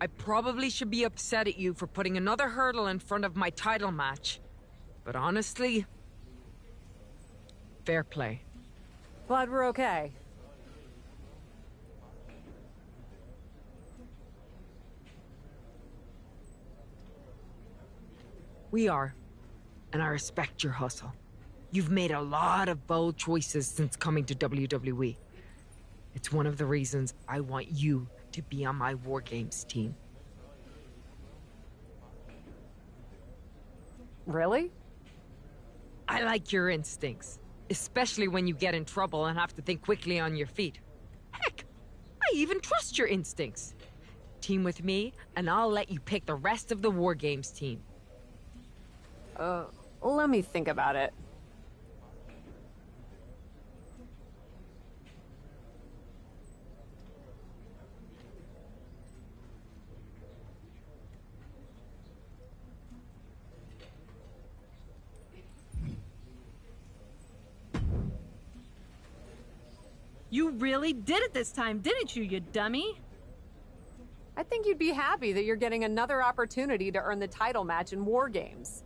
I probably should be upset at you for putting another hurdle in front of my title match. But honestly, fair play. Glad we're okay. We are, and I respect your hustle. You've made a lot of bold choices since coming to WWE. It's one of the reasons I want you to be on my War Games team. Really? I like your instincts, especially when you get in trouble and have to think quickly on your feet. Heck, I even trust your instincts. Team with me, and I'll let you pick the rest of the War Games team. Let me think about it. You really did it this time, didn't you, you dummy? I think you'd be happy that you're getting another opportunity to earn the title match in War Games.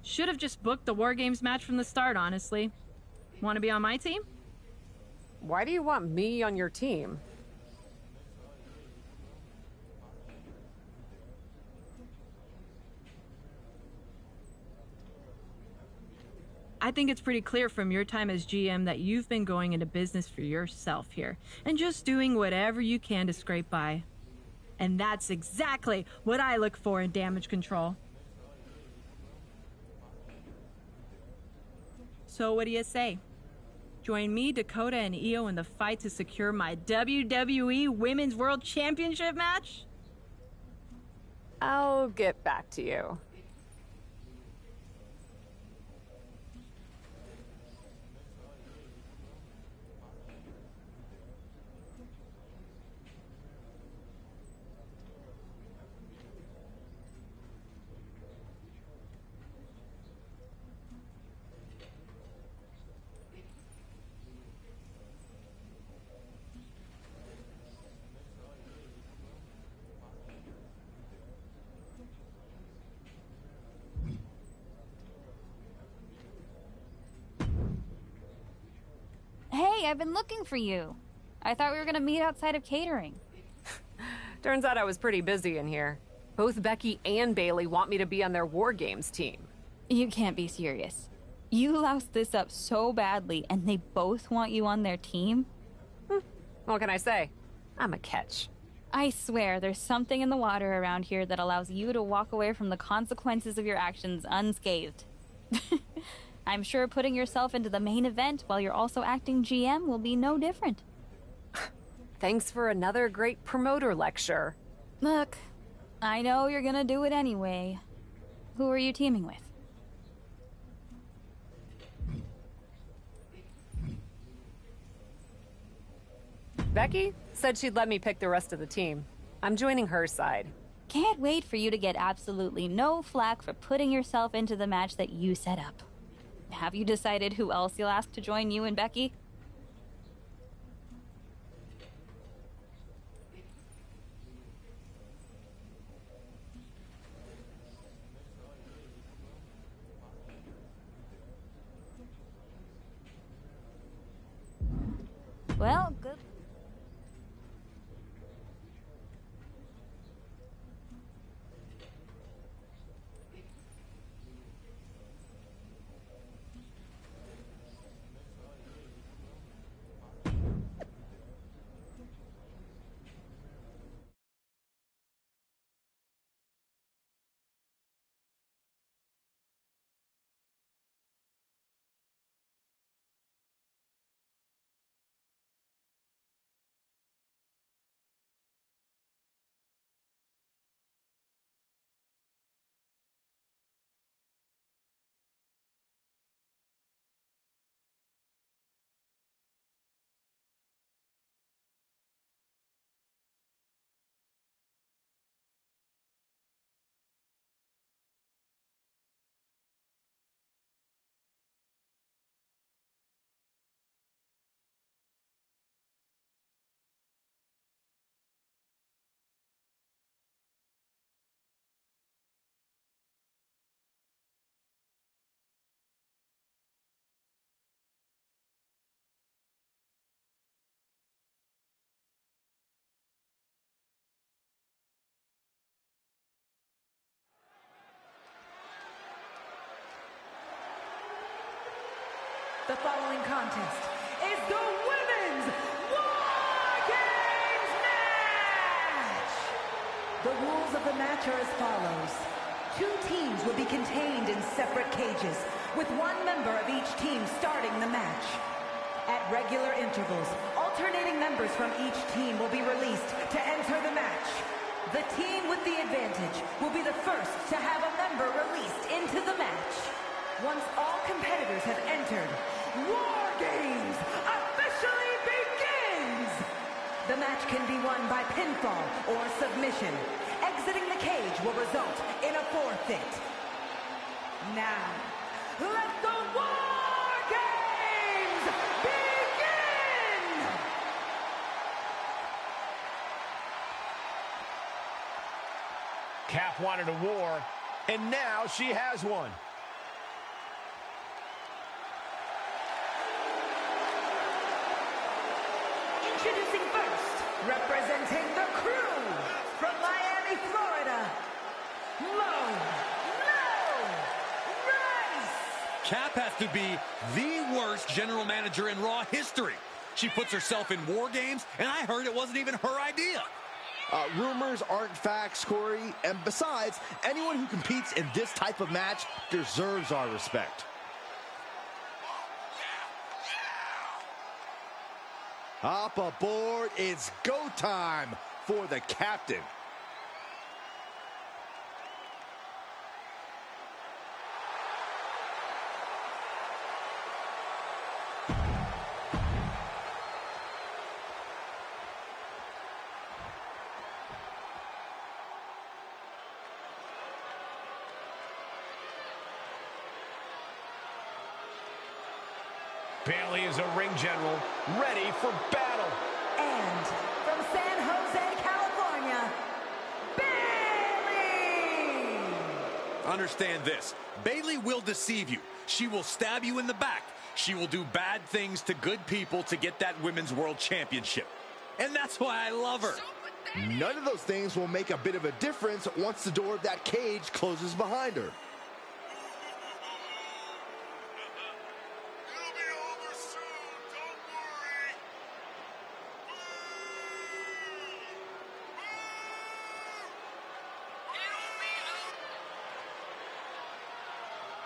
Should have just booked the War Games match from the start, honestly. Want to be on my team? Why do you want me on your team? I think it's pretty clear from your time as GM that you've been going into business for yourself here, and just doing whatever you can to scrape by. And that's exactly what I look for in damage control. So what do you say? Join me, Dakota, and Io in the fight to secure my WWE Women's World Championship match? I'll get back to you. Hey, I've been looking for you. I thought we were gonna meet outside of catering. Turns out I was pretty busy in here. Both Becky and Bailey want me to be on their War Games team. You can't be serious. You loused this up so badly, and they both want you on their team? What can I say? I'm a catch. I swear, there's something in the water around here that allows you to walk away from the consequences of your actions unscathed. I'm sure putting yourself into the main event while you're also acting GM will be no different. Thanks for another great promoter lecture. Look, I know you're gonna do it anyway. Who are you teaming with? Becky said she'd let me pick the rest of the team. I'm joining her side. Can't wait for you to get absolutely no flack for putting yourself into the match that you set up. Have you decided who else you'll ask to join you and Becky? Well, good. The following contest is the Women's War Games match! The rules of the match are as follows. 2 teams will be contained in separate cages, with 1 member of each team starting the match. At regular intervals, alternating members from each team will be released to enter the match. The team with the advantage will be the first to have a member released into the match. Once all competitors have entered, War Games officially begins! The match can be won by pinfall or submission. Exiting the cage will result in a forfeit. Now, let the War Games begin! Cap wanted a war, and now she has one. Introducing first, representing the crew, from Miami, Florida, Lola. Cap has to be the worst general manager in Raw history. She puts herself in war games, and I heard it wasn't even her idea. Rumors aren't facts, Corey. And besides, anyone who competes in this type of match deserves our respect. Hop aboard, it's go time for the captain. Bayley is a ring general, ready for battle. And from San Jose, California, Bayley! Understand this. Bayley will deceive you. She will stab you in the back. She will do bad things to good people to get that Women's World Championship. And that's why I love her. None of those things will make a bit of a difference once the door of that cage closes behind her.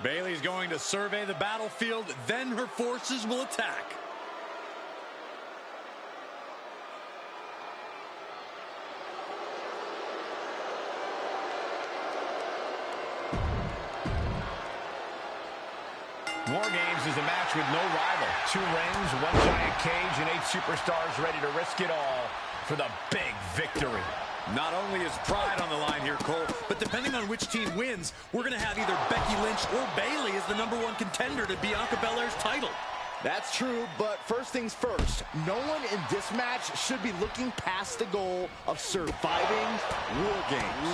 Bayley's going to survey the battlefield, then her forces will attack. War Games is a match with no rival. 2 rings, 1 giant cage, and 8 superstars ready to risk it all for the big victory. Not only is pride on the line here, Cole, but depending on which team wins, we're going to have either Becky Lynch or Bayley as the #1 contender to Bianca Belair's title. That's true, but first things first, no one in this match should be looking past the goal of surviving War Games.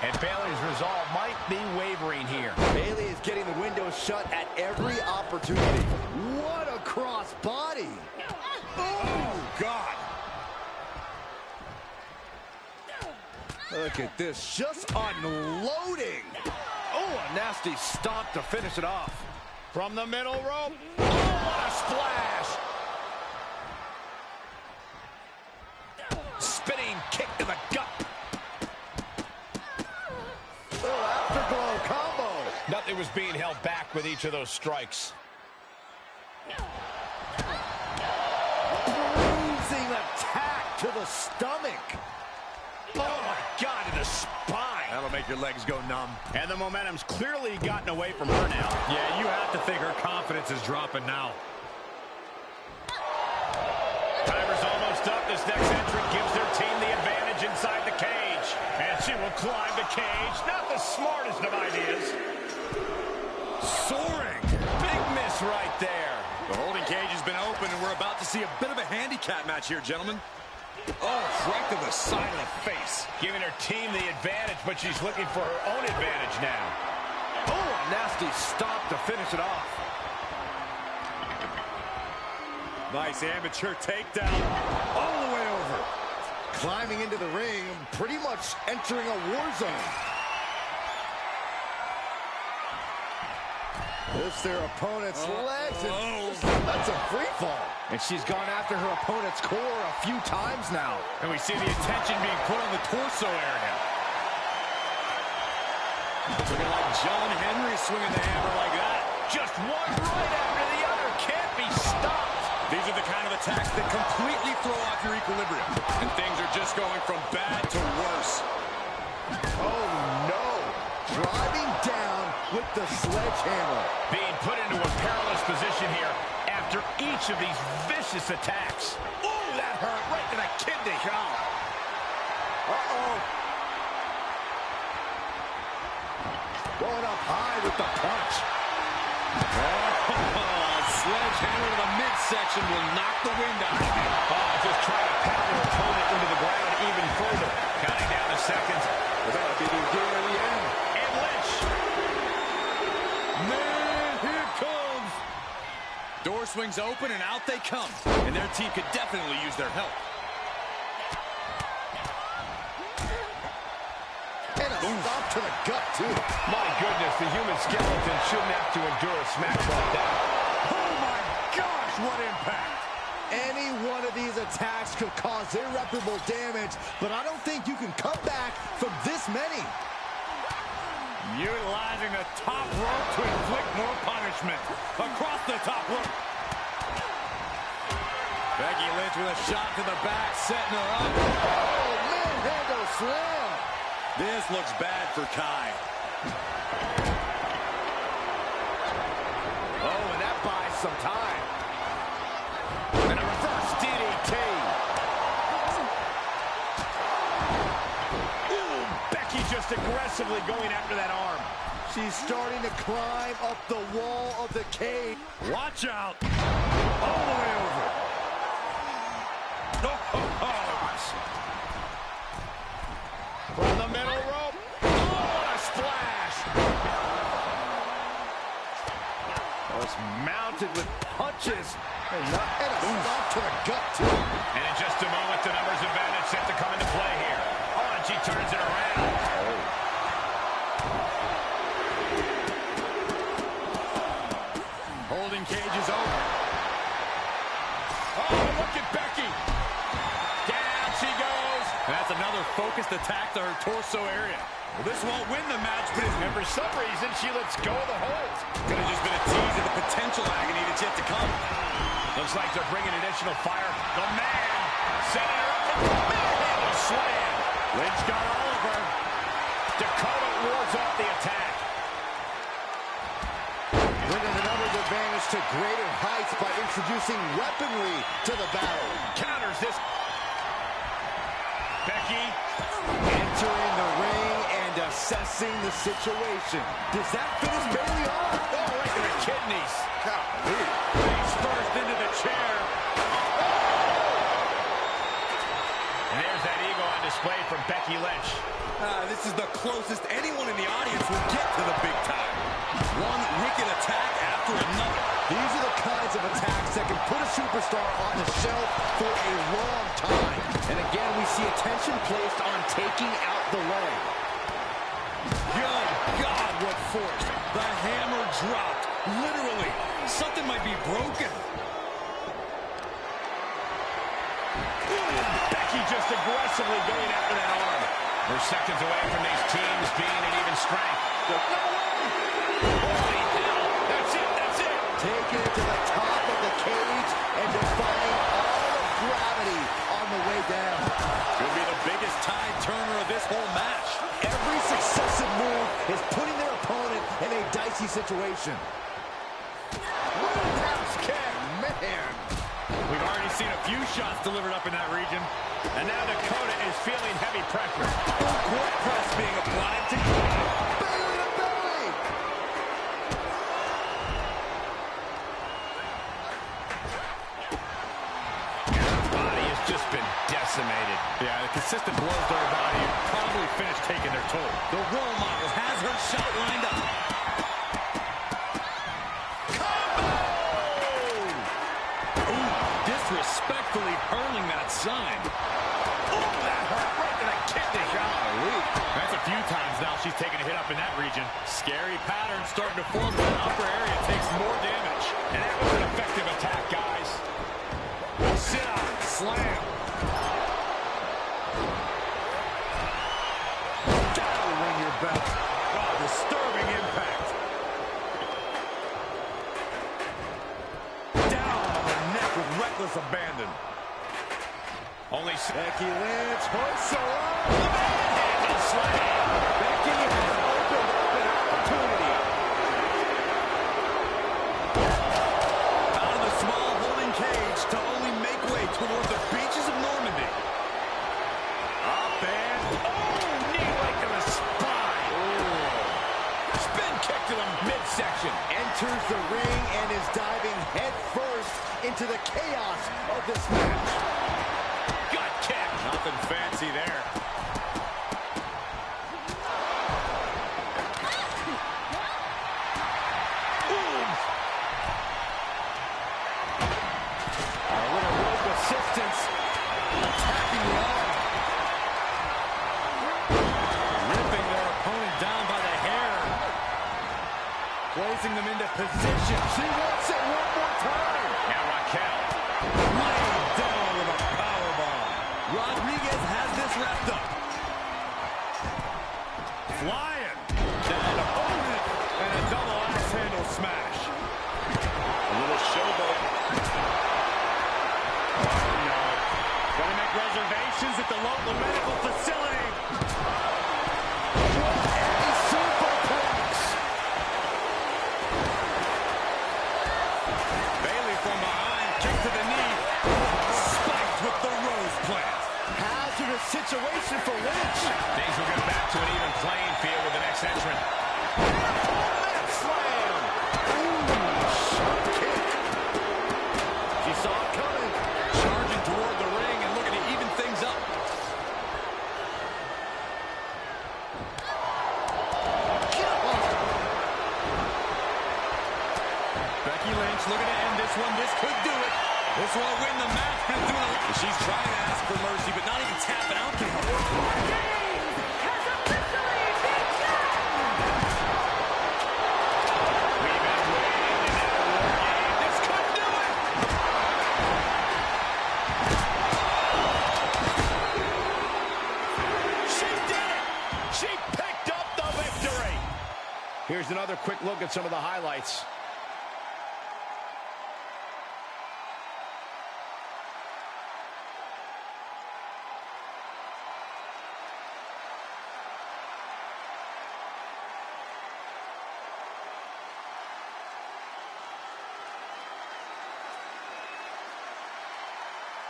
And Bayley's resolve might be wavering here. Bayley is getting the window shut at every opportunity. What a cross body! Oh, God! Look at this, just unloading. Oh, a nasty stomp to finish it off. From the middle rope. Oh, what a splash. Spinning kick to the gut. Oh, afterglow combo. Nothing was being held back with each of those strikes. Bruising attack to the stomach. Oh, my God, to the spine. That'll make your legs go numb. And the momentum's clearly gotten away from her now. Yeah, you have to think her confidence is dropping now. Timer's almost up. This next entrant gives their team the advantage inside the cage. And she will climb the cage. Not the smartest of ideas. Soaring. Big miss right there. The holding cage has been open, and we're about to see a bit of a handicap match here, gentlemen. Oh, right to the side of the face. Giving her team the advantage, but she's looking for her own advantage now. Oh, a nasty stop to finish it off. Nice amateur takedown all the way over. Climbing into the ring, pretty much entering a war zone. Lifts their opponent's legs and that's a free fall. And she's gone after her opponent's core a few times now. And we see the attention being put on the torso area. Looking like John Henry swinging the hammer like that. Just one right after the other. Can't be stopped. These are the kind of attacks that completely throw off your equilibrium. And things are just going from bad to worse. Oh, no. Driving down with the sledgehammer. Being put into a perilous position here after each of these vicious attacks. Ooh, that hurt right to the kidney. Uh-oh. Going up high with the punch. Sledgehammer to the midsection will knock the wind out of you. Just trying to pound your opponent into the ground even further. Counting down the seconds. That'll be the beginning of the end. And Lynch. Man, here it comes. Door swings open and out they come. And their team could definitely use their help. And a stop to the gut, too. My goodness, the human skeleton shouldn't have to endure a smash like that. Oh my gosh, what impact! Any one of these attacks could cause irreparable damage, but I don't think you can come back from this many. Utilizing the top rope to inflict more punishment. Across the top rope. Becky Lynch with a shot to the back, setting her up. Oh, manhandle slam. This looks bad for Kai. Oh, and that buys some time. And a reverse DDT. Ooh, Becky just aggressively going after that arm. She's starting to climb up the wall of the cage. Watch out. All the way over. From the middle rope. Oh, what a splash. Oh, it's mounted with punches. And a stop to the gut, too. And in just a moment, the numbers advantage set to come into play here. Oh, and she turns it around. Holding cage is over. Oh, look at Becky. Down she goes. And that's another focused attack to her torso area. Well, this won't win the match, but and for some reason, she lets go of the hold. Could have just been a tease of the potential agony that's yet to come. Looks like they're bringing additional fire. The man setting her up. Manhandle slam. Lynch got all of her. Dakota wards off the attack. Bringing the numbers advantage to greater heights by introducing weaponry to the battle. Counters this. Becky entering the ring and assessing the situation. Does that finish Bayley off? oh, right to the kidneys. Face first into the chair. And there's that ego on display from Becky Lynch. This is the closest anyone in the audience will get to the big time. One wicked attack after another. These are the kinds of attacks that can put a superstar on the shelf for a long time. And again, we see attention placed on taking out the leg. Good God, what force. The hammer dropped. Literally. Something might be broken. Becky just aggressively going after that arm. We're seconds away from these teams being at even strength. No way! Holy hell. That's it. That's it. Taking it to the top of the cage and defying all of gravity on the way down. Could be the biggest tide turner of this whole match. Every successive move is putting their opponent in a dicey situation. Roundhouse kick. Man. We've already seen a few shots delivered up in that region. And now Dakota is feeling heavy pressure. Court press being applied to Belly to belly! Her body has just been decimated. Yeah, the consistent blows to her body have probably finished taking their toll. The role model has her shot lined up. Disrespectfully hurling that sign. Oh, that hurt right to the kidney. Golly. That's a few times now she's taken a hit up in that region. Scary pattern starting to form. The upper area takes more damage. And that was an effective attack, guys. Sit up, slam. That'll ring your bell. Wow, disturbing impact. Down on the neck with reckless abandon. Only Becky Lynch hoists her up. manhandle slam. Becky has opened up an opportunity. Out of the small holding cage to only make way toward the beaches of Normandy. Up and Knee right to the spine. spin kick to the midsection. Enters the ring and is diving head first into the chaos of this match. Gut kick. Nothing fancy there. A little rope assistance. Attacking the arm. Ripping their opponent down by the hair. Placing them into position. She wants it one more time. Now Raquel. Laid down with a powerbomb. Rodriguez has this wrapped up. Flying. Down opponent. And a double axe handle smash. A little showboat. Gonna make reservations at the local medical facility. A superplex. Bailey from behind. Kick to the knee. Spiked with the rose plant. Hazardous situation for Lynch. Things will get back to an even playing field with the next entrant. Leg slam. Ooh, sharp kick. She saw it coming. Charging toward the ring and looking to even things up. Becky Lynch looking to end this one. This could do it. This won't win the match, but it's doing it. She's trying to ask for mercy, but not even tapping out can help. We've been waiting in that war game. This could do it. She did it. She picked up the victory. Here's another quick look at some of the highlights.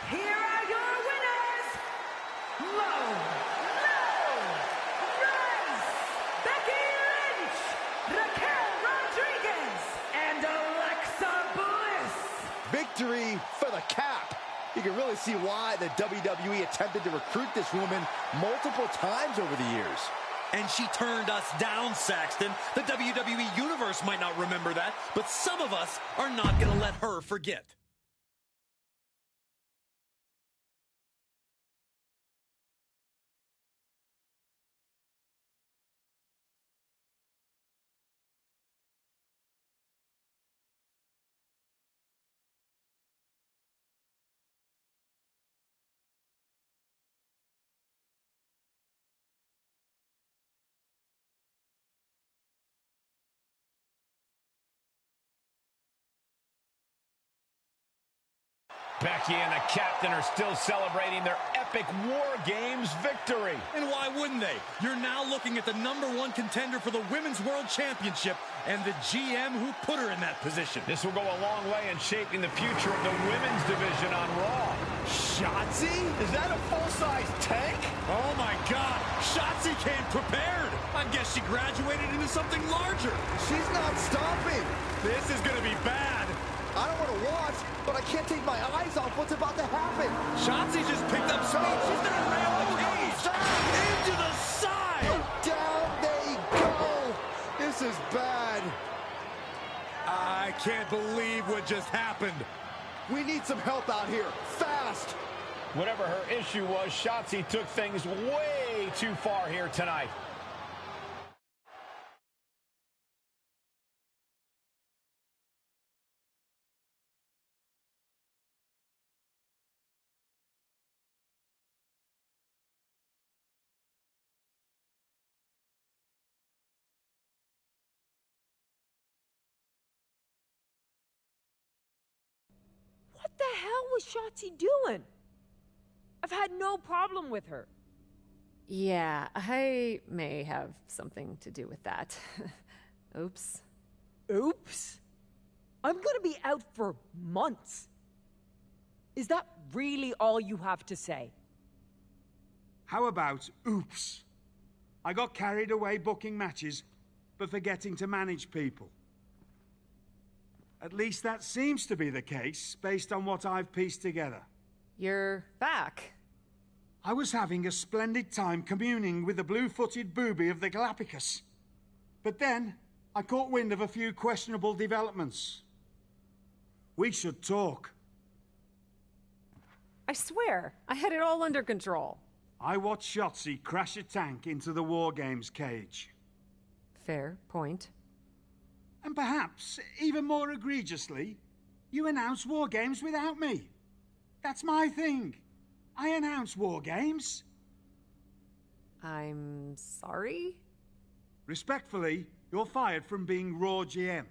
Here are your winners, Myrise, Becky Lynch, Raquel Rodriguez, and Alexa Bliss. Victory for the cap. You can really see why the WWE attempted to recruit this woman multiple times over the years. And she turned us down, Saxton. The WWE Universe might not remember that, but some of us are not going to let her forget. Becky and the captain are still celebrating their epic War Games victory. And why wouldn't they? You're now looking at the #1 contender for the Women's World Championship and the GM who put her in that position. This will go a long way in shaping the future of the women's division on Raw. Shotzi? Is that a full-size tank? Oh my God, Shotzi came prepared. I guess she graduated into something larger. She's not stopping. This is gonna be bad. I don't want to watch, but I can't take my eyes off what's about to happen. Shotzi just picked up speed. She's gonna rail the cage. Into the side. Down they go. This is bad. I can't believe what just happened. We need some help out here, fast. Whatever her issue was, Shotzi took things way too far here tonight. the hell was Shotzi doing? I've had no problem with her. Yeah, I may have something to do with that. Oops. Oops? I'm gonna be out for months. Is that really all you have to say? How about oops? I got carried away booking matches, but forgetting to manage people. At least that seems to be the case, based on what I've pieced together. You're back. I was having a splendid time communing with the blue-footed booby of the Galapagos. But then, I caught wind of a few questionable developments. We should talk. I swear, I had it all under control. I watched Shotzi crash a tank into the War Games cage. Fair point. And perhaps, even more egregiously, you announce War Games without me. That's my thing. I announce War Games. I'm sorry? Respectfully, you're fired from being Raw GM.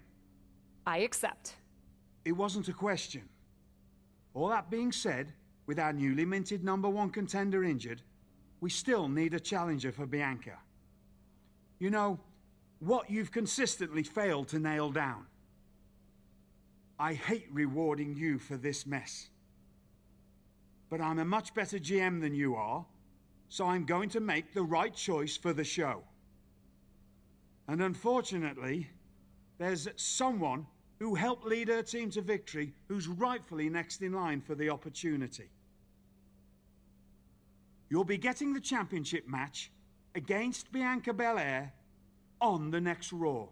I accept. It wasn't a question. All that being said, with our newly minted #1 contender injured, we still need a challenger for Bianca. You know, what you've consistently failed to nail down. I hate rewarding you for this mess. But I'm a much better GM than you are, so I'm going to make the right choice for the show. And unfortunately, there's someone who helped lead her team to victory who's rightfully next in line for the opportunity. You'll be getting the championship match against Bianca Belair on the next Raw.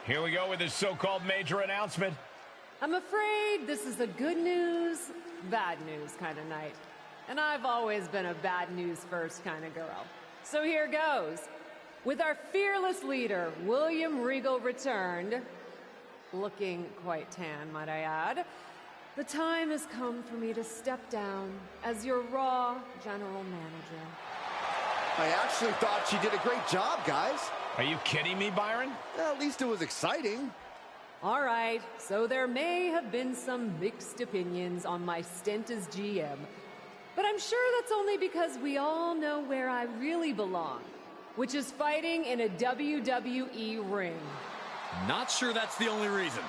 Here we go with this so-called major announcement. I'm afraid this is a good news, bad news kind of night. And I've always been a bad news first kind of girl. So here goes. With our fearless leader, William Regal returned, looking quite tan, might I add, the time has come for me to step down as your Raw General Manager. I actually thought she did a great job, guys. Are you kidding me, Byron? At least it was exciting. All right, so there may have been some mixed opinions on my stint as GM, but I'm sure that's only because we all know where I really belong, which is fighting in a WWE ring. Not sure that's the only reason.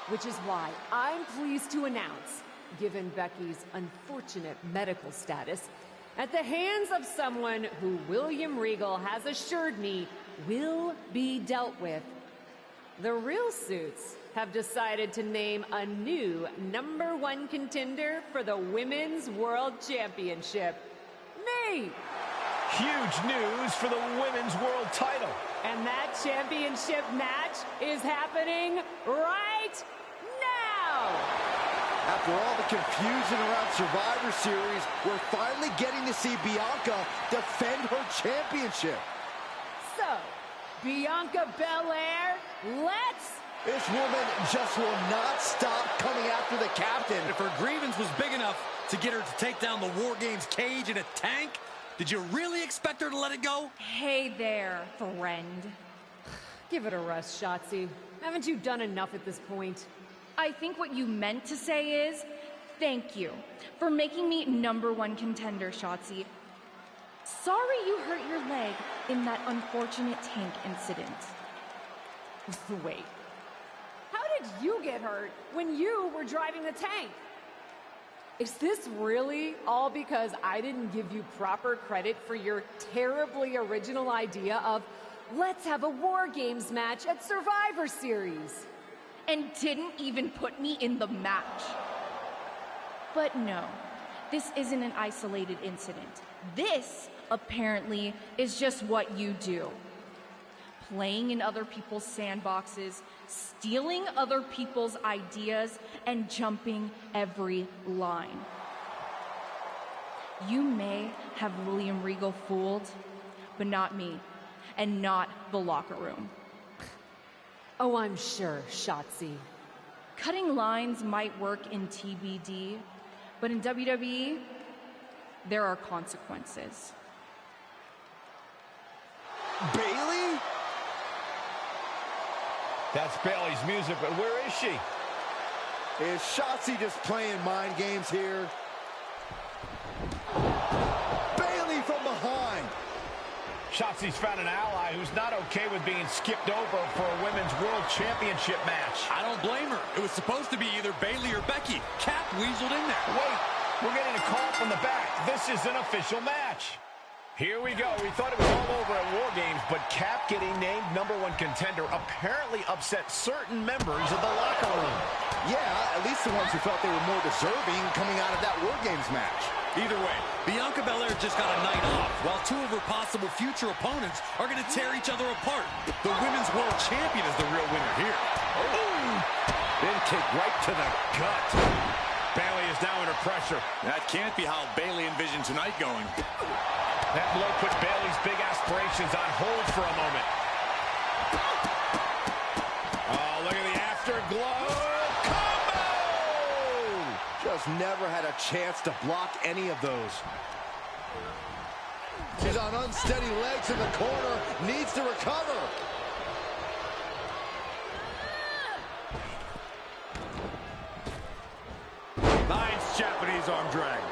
Which is why I'm pleased to announce, given Becky's unfortunate medical status, at the hands of someone who William Regal has assured me will be dealt with. The Real Suits have decided to name a new #1 contender for the Women's World Championship. Nate! Huge news for the Women's World title. And that championship match is happening right now! After all the confusion around Survivor Series, we're finally getting to see Bianca defend her championship. So, Bianca Belair, let's... This woman just will not stop coming after the captain. If her grievance was big enough to get her to take down the War Games cage in a tank, did you really expect her to let it go? Hey there, friend. Give it a rest, Shotzi. Haven't you done enough at this point? I think what you meant to say is, thank you for making me #1 contender, Shotzi. Sorry you hurt your leg in that unfortunate tank incident. Wait. How did you get hurt when you were driving the tank? Is this really all because I didn't give you proper credit for your terribly original idea of, let's have a War Games match at Survivor Series? And didn't even put me in the match. But no, this isn't an isolated incident. This, apparently, is just what you do. Playing in other people's sandboxes, stealing other people's ideas, and jumping every line. You may have William Regal fooled, but not me, and not the locker room. Oh, I'm sure, Shotzi. Cutting lines might work in TBD, but in WWE, there are consequences. Bayley? That's Bayley's music, but where is she? Is Shotzi just playing mind games here? Bayley from behind. Shotzi's found an ally who's not okay with being skipped over for a Women's World Championship match. I don't blame her. It was supposed to be either Bayley or Becky. Cap weaseled in there. Wait, we're getting a call from the back. This is an official match. Here we go. We thought it was all over at War Games, but Cap getting named #1 contender apparently upset certain members of the locker room. Yeah, at least the ones who felt they were more deserving coming out of that War Games match. Either way, Bianca Belair just got a night off, while two of her possible future opponents are going to tear each other apart. The Women's World Champion is the real winner here. Then kick right to the gut. Bayley is now under pressure. That can't be how Bayley envisioned tonight going. That blow put Bayley's big aspirations on hold for a moment. Oh, look at the afterglow. Combo! Just never had a chance to block any of those. She's on unsteady legs in the corner, needs to recover. Nice Japanese arm drag.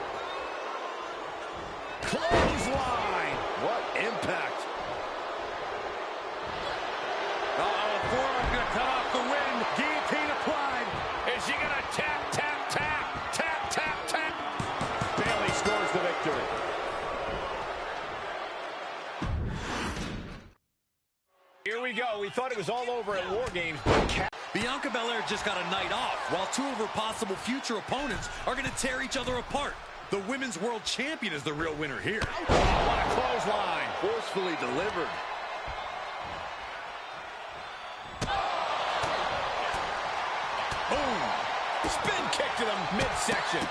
Clothesline! What impact. Uh-oh, Foreman's going to cut off the wind. Guillotine applied. Is she going to tap, tap, tap, tap, tap, tap? Bayley scores the victory. Here we go. We thought it was all over at War Games, but Bianca Belair just got a night off, while two of her possible future opponents are going to tear each other apart. The Women's World Champion is the real winner here. what a clothesline. Forcefully delivered. Boom. Spin kick to the midsection.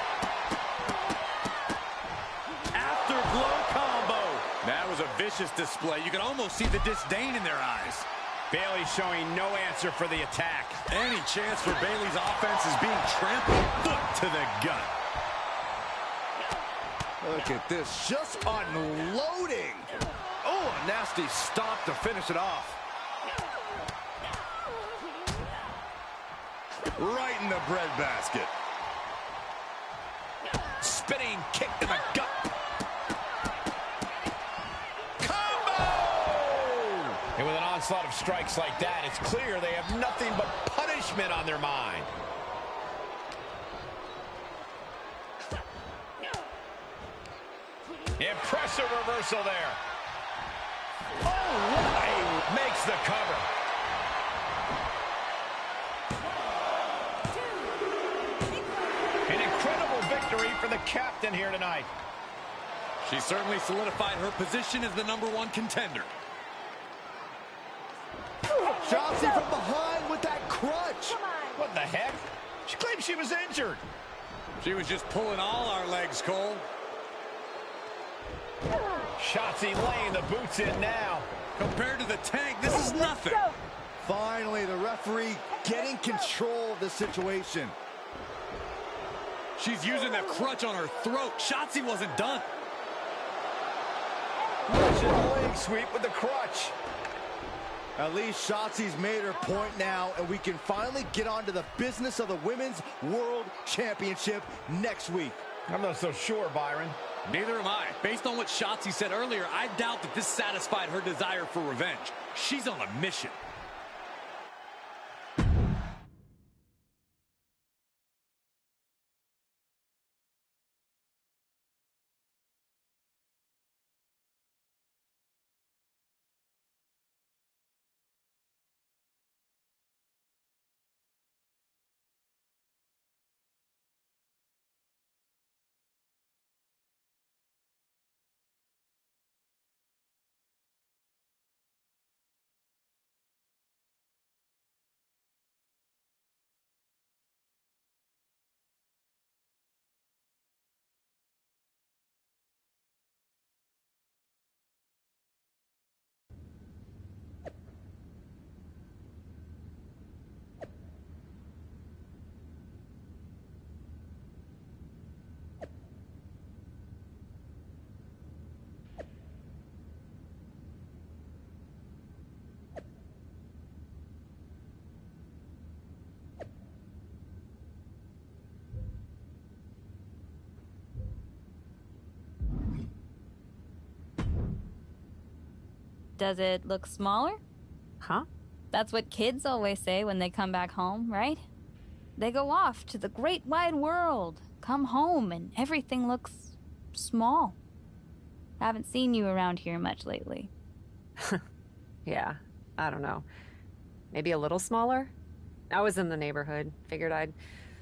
Afterglow combo. That was a vicious display. You can almost see the disdain in their eyes. Bayley showing no answer for the attack. Any chance for Bayley's offense is being trampled. Foot to the gut. Look at this, just unloading. Oh, a nasty stop to finish it off. Right in the breadbasket. Spinning kick to the gut. Combo! And with an onslaught of strikes like that, it's clear they have nothing but punishment on their mind. Impressive reversal there. Oh, makes the cover. An incredible victory for the captain here tonight. She certainly solidified her position as the #1 contender. Shotzi from behind with that crutch. What the heck? She claimed she was injured. She was just pulling all our legs, Cole. Shotzi laying the boots in now. Compared to the tank, this is nothing. Finally, the referee getting control of the situation. She's using that crutch on her throat. Shotzi wasn't done. Russian leg sweep with the crutch. At least Shotzi's made her point now, and we can finally get on to the business of the Women's World Championship next week. I'm not so sure, Byron. Neither am I. Based on what Shotzi said earlier, I doubt that this satisfied her desire for revenge. She's on a mission. Does it look smaller? Huh? That's what kids always say when they come back home, right? They go off to the great wide world, come home, and everything looks small. Haven't seen you around here much lately. Yeah, I don't know. Maybe a little smaller? I was in the neighborhood. Figured I'd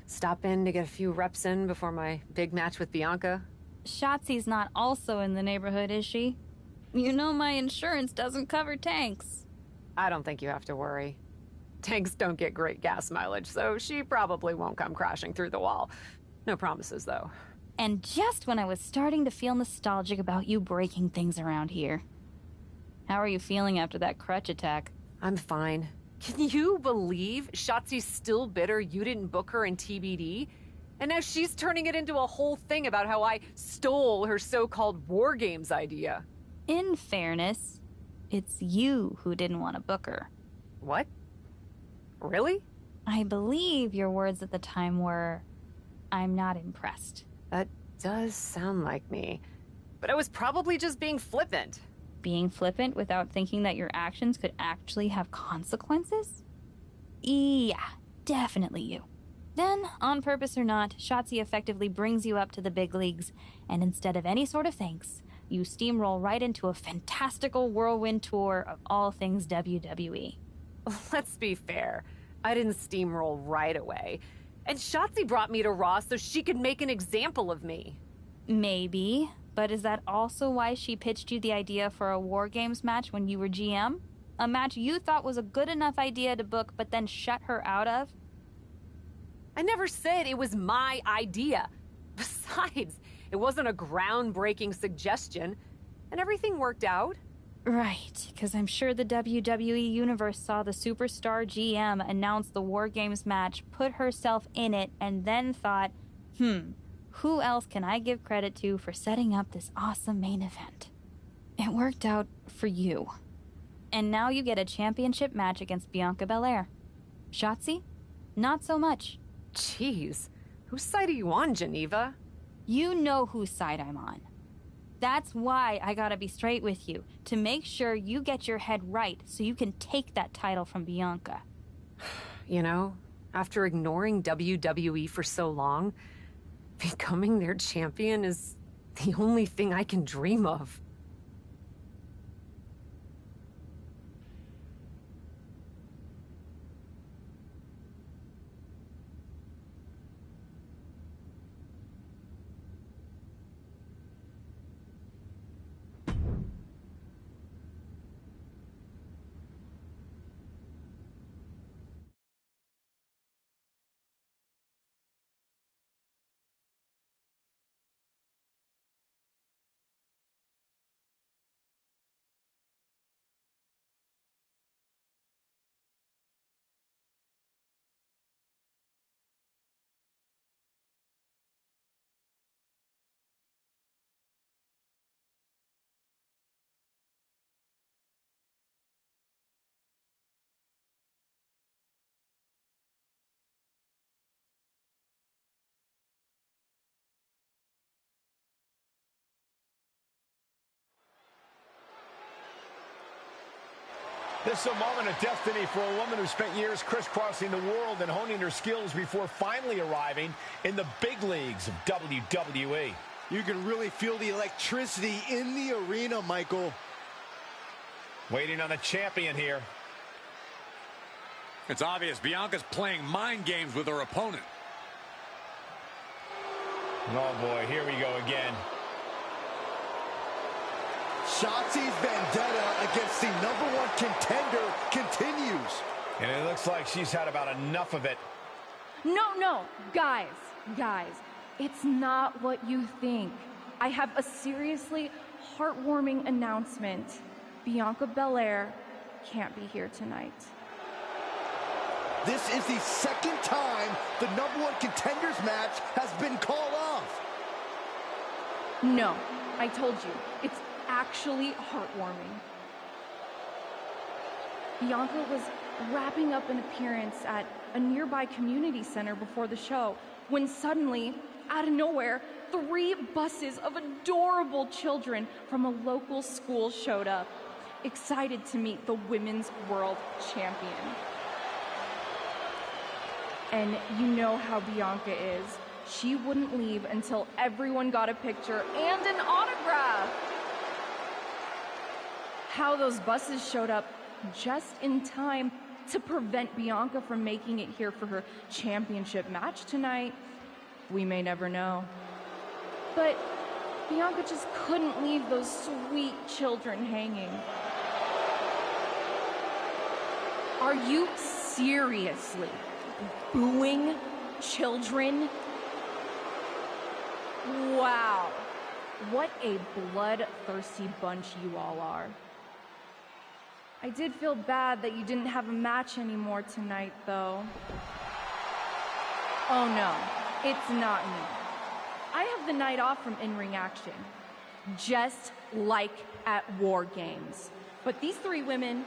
stop in to get a few reps in before my big match with Bianca. Shotzi's not also in the neighborhood, is she? You know my insurance doesn't cover tanks. I don't think you have to worry. Tanks don't get great gas mileage, so she probably won't come crashing through the wall. No promises, though. And just when I was starting to feel nostalgic about you breaking things around here. How are you feeling after that crutch attack? I'm fine. Can you believe Shotzi's still bitter you didn't book her in TBD? And now she's turning it into a whole thing about how I stole her so-called War Games idea. In fairness, it's you who didn't want to book her. What? Really? I believe your words at the time were, "I'm not impressed." That does sound like me. But I was probably just being flippant. Being flippant without thinking that your actions could actually have consequences? Yeah, definitely you. Then, on purpose or not, Shotzi effectively brings you up to the big leagues, and instead of any sort of thanks, you steamroll right into a fantastical whirlwind tour of all things WWE. Let's be fair. I didn't steamroll right away. And Shotzi brought me to Raw so she could make an example of me. Maybe, but is that also why she pitched you the idea for a War Games match when you were GM? A match you thought was a good enough idea to book but then shut her out of? I never said it was my idea. Besides, it wasn't a groundbreaking suggestion, and everything worked out. Right, because I'm sure the WWE Universe saw the superstar GM announce the War Games match, put herself in it, and then thought, who else can I give credit to for setting up this awesome main event? It worked out for you. And now you get a championship match against Bianca Belair. Shotzi? Not so much. Jeez, whose side are you on, Geneva? You know whose side I'm on. That's why I gotta be straight with you, to make sure you get your head right so you can take that title from Bianca. You know, after ignoring WWE for so long, becoming their champion is The only thing I can dream of. This is a moment of destiny for a woman who spent years crisscrossing the world and honing her skills before finally arriving in the big leagues of WWE. You can really feel the electricity in the arena, Michael. Waiting on the champion here. It's obvious Bianca's playing mind games with her opponent. Oh boy, here we go again. Shotzi's vendetta against the #1 contender continues. And it looks like she's had about enough of it. No, guys, it's not what you think. I have a seriously heartwarming announcement. Bianca Belair can't be here tonight. This is the second time the #1 contenders match has been called off. No, I told you, it's actually heartwarming. Bianca was wrapping up an appearance at a nearby community center before the show when suddenly, out of nowhere, 3 buses of adorable children from a local school showed up, excited to meet the Women's World Champion. And you know how Bianca is. She wouldn't leave until everyone got a picture and an autograph. How those buses showed up just in time to prevent Bianca from making it here for her championship match tonight, we may never know. But Bianca just couldn't leave those sweet children hanging. Are you seriously booing children? Wow, what a bloodthirsty bunch you all are. I did feel bad that you didn't have a match anymore tonight, though. Oh no, it's not me. I have the night off from in-ring action, just like at War Games. But these 3 women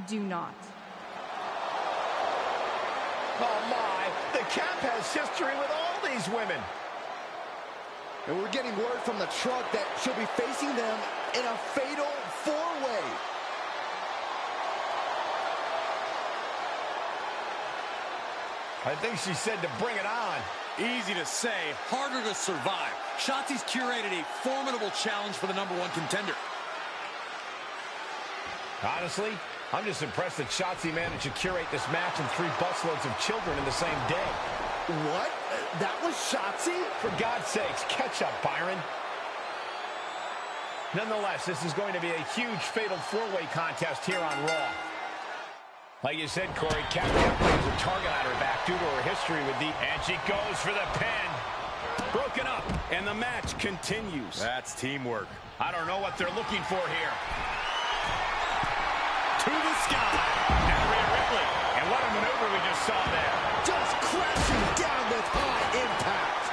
do not. Oh my, the Cap has history with all these women. And we're getting word from the truck that she'll be facing them in a fatal 4-way. I think she said to bring it on. Easy to say, harder to survive. Shotzi's curated a formidable challenge for the #1 contender. Honestly, I'm just impressed that Shotzi managed to curate this match and 3 busloads of children in the same day. What? That was Shotzi? For God's sakes, catch up, Byron. Nonetheless, this is going to be a huge fatal 4-way contest here on Raw. Like you said, Corey, Kat definitely has a target on her back due to her history with the... And she goes for the pin. Broken up, and the match continues. That's teamwork. I don't know what they're looking for here. To the sky. And Rhea Ripley. And what a maneuver we just saw there. Just crashing down with high impact.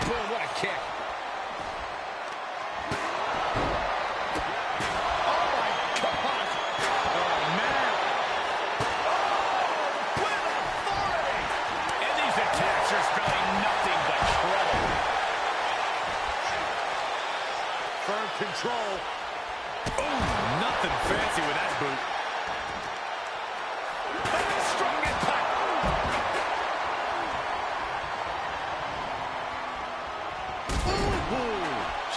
Boy, what a kick. Control. Oh, nothing fancy with that boot.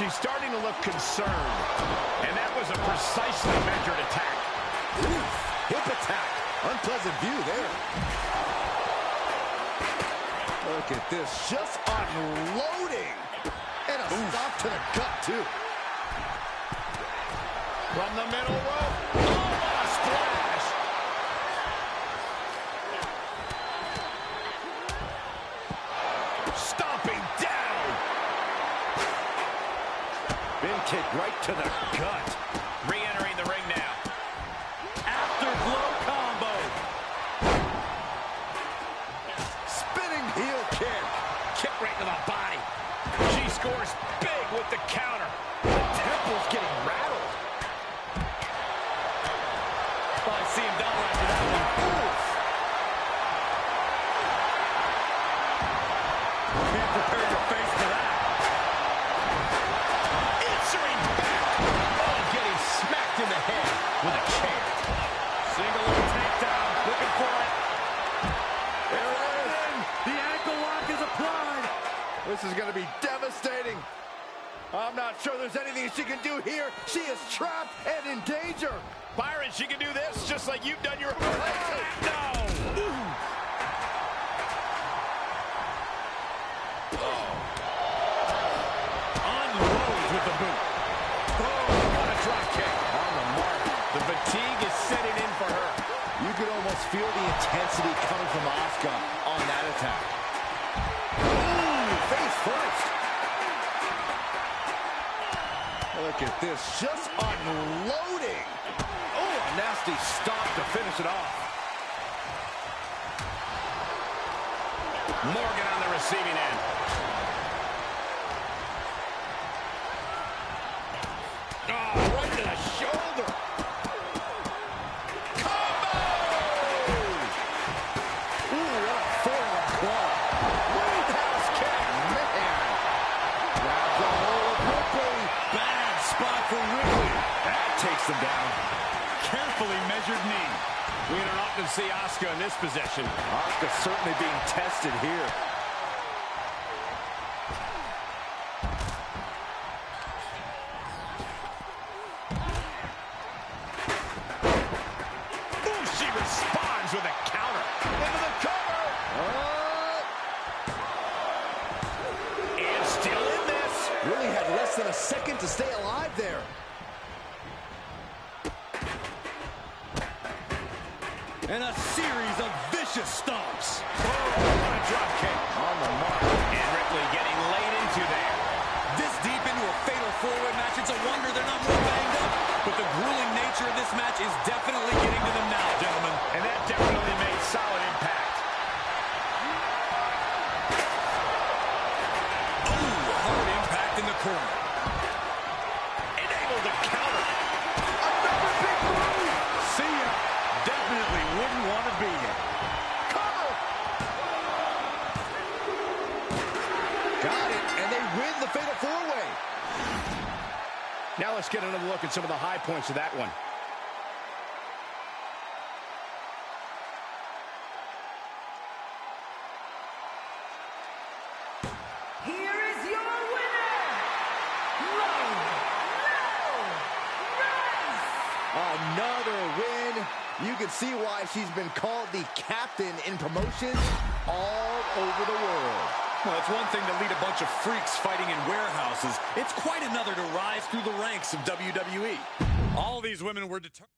She's starting to look concerned. And that was a precisely measured attack. Oof, hip attack. Unpleasant view there. Look at this, just unloading. And a stop to the gut, too. From the middle rope. Oh, what a splash. Stomping down. Bin kick right to the gut. Re-entering the ring now. Afterglow combo. Spinning heel kick. Kick right to the body. She scores big with the counter. The temple's getting rattled. Probably see him down after that one. Can't prepare your face for that. Answering back. Oh, getting smacked in the head with a chair. Single little takedown. Looking for it. There it is. The ankle lock is applied. This is going to be devastating. I'm not sure there's anything she can do here. She is trapped and in danger. Byron, she can do this just like you've done your... No! Unloads with the boot. Oh, what a drop kick. On the mark. The fatigue is setting in for her. You could almost feel the intensity coming from Asuka on that attack. Ooh, face first. Look at this, just unloading. Oh, a nasty stop to finish it off. Morgan on the receiving end. Oh, right to the shoulder. Combo! Ooh, what a forearm claw. Roundhouse kick, man. Grabs a hold quickly. Bad spot for Ridley. That takes him down. Carefully measured knee. We don't often see Asuka in this position. Asuka certainly being tested here. Ooh, she responds with a counter. Into the cover. And still in this. Really had less than a second to stay alive there. And a series of vicious stomps. Oh, what a drop kick. On the mark. And Ripley getting laid into there. This deep into a fatal four-way match, it's a wonder they're not more banged up. But the grueling nature of this match is definitely getting to them now, gentlemen. And that definitely made solid impact. Ooh, hard impact in the corner. Enabled to counter. Another big move. See ya. Definitely wouldn't want to be it. Cover. Got it, and they win the fatal four-way. Now let's get another look at some of the high points of that one. Here is your winner, Lola. Another win. You can see why she's been called the captain in promotions all over the world. Well, it's one thing to lead a bunch of freaks fighting in warehouses. It's quite another to rise through the ranks of WWE. All these women were determined.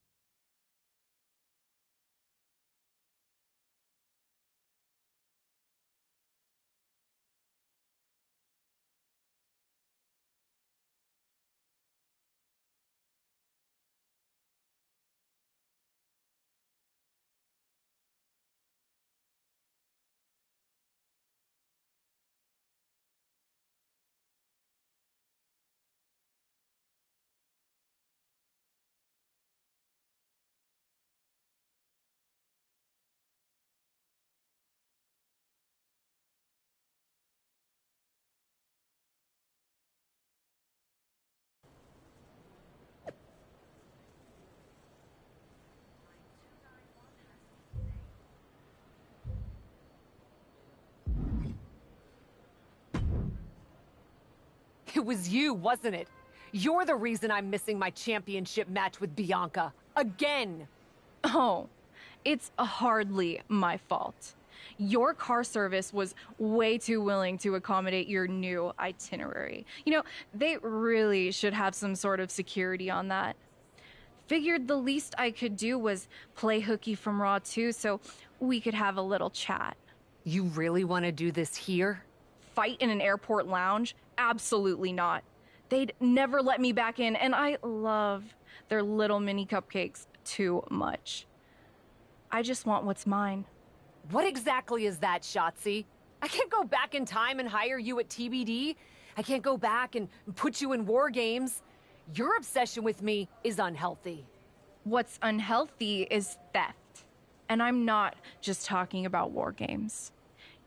It was you, wasn't it? You're the reason I'm missing my championship match with Bianca. Again! Oh, it's hardly my fault. Your car service was way too willing to accommodate your new itinerary. You know, they really should have some sort of security on that. Figured the least I could do was play hooky from Raw 2 so we could have a little chat. You really want to do this here? Fight in an airport lounge? Absolutely not. They'd never let me back in, and I love their little mini cupcakes too much. I just want what's mine. What exactly is that, Shotzi? I can't go back in time and hire you at TBD. I can't go back and put you in War Games. Your obsession with me is unhealthy. What's unhealthy is theft. And I'm not just talking about War Games.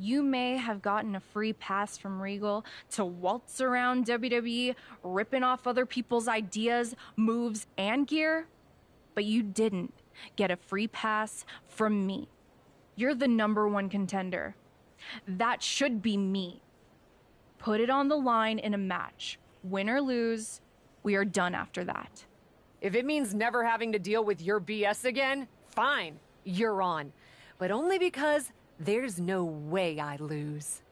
You may have gotten a free pass from Regal to waltz around WWE, ripping off other people's ideas, moves, and gear, but you didn't get a free pass from me. You're the #1 contender. That should be me. Put it on the line in a match. Win or lose, we are done after that. If it means never having to deal with your BS again, fine, you're on. But only because there's no way I lose.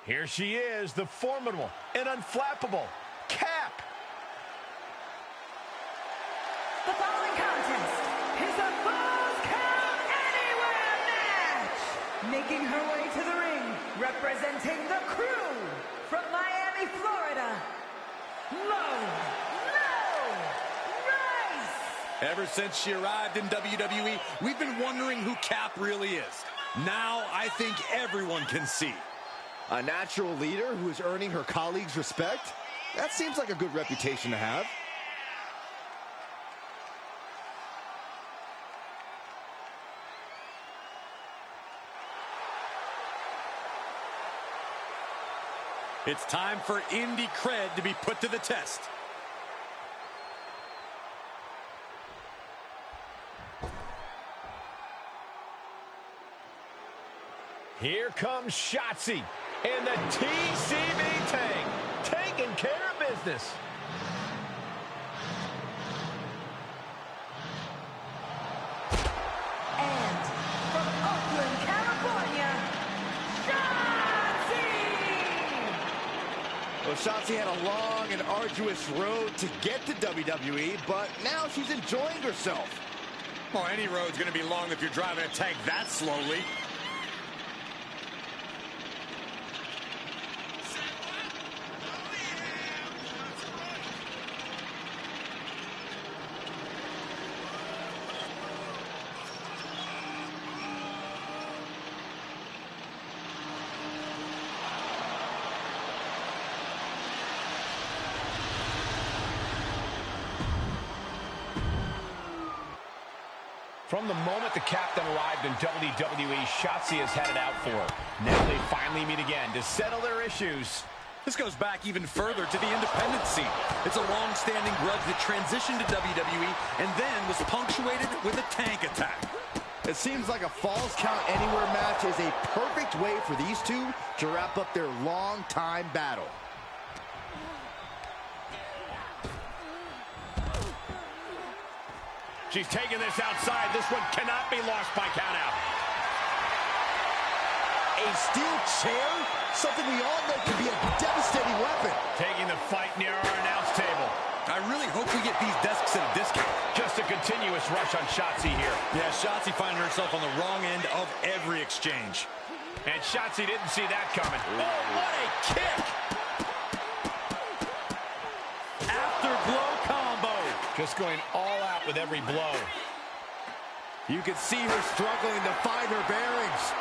Here she is, the formidable and unflappable Cap. The following contest is a Falls Count Anywhere match. Making her way to the ring, representing the Crew from Miami, Florida, Lola. Ever since she arrived in WWE, we've been wondering who Cap really is. Now I think everyone can see. A natural leader who is earning her colleagues' respect? That seems like a good reputation to have. It's time for indie cred to be put to the test. Here comes Shotzi and the TCB tank, taking care of business. And from Oakland, California, Shotzi! Well, Shotzi had a long and arduous road to get to WWE, but now she's enjoying herself. Well, any road's going to be long if you're driving a tank that slowly. From the moment the captain arrived in WWE, Shotzi has had it out for her. Now they finally meet again to settle their issues. This goes back even further to the independent scene. It's a long-standing grudge that transitioned to WWE and then was punctuated with a tank attack. It seems like a Falls Count Anywhere match is a perfect way for these two to wrap up their long-time battle. She's taking this outside. This one cannot be lost by countout. a steel chair? Something we all know can be a devastating weapon. Taking the fight near our announce table. I really hope we get these desks at a discount. Just a continuous rush on Shotzi here. Yeah, Shotzi finding herself on the wrong end of every exchange. And Shotzi didn't see that coming. Oh, what a kick! After-blow combo. Just going all out with every blow. You can see her struggling to find her bearings.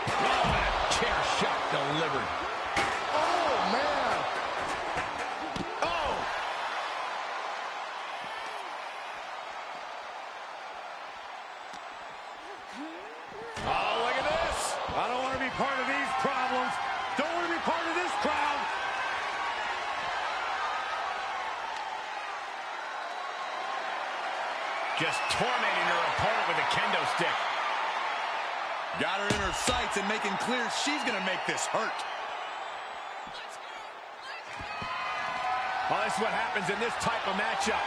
Oh, that chair shot delivered. Oh, man. Oh! Oh, look at this! I don't want to be part of these problems. Don't want to be part of this crowd. Just tormenting her opponent with a kendo stick. Got her in her sights and making clear she's going to make this hurt. Well, this is what happens in this type of matchup.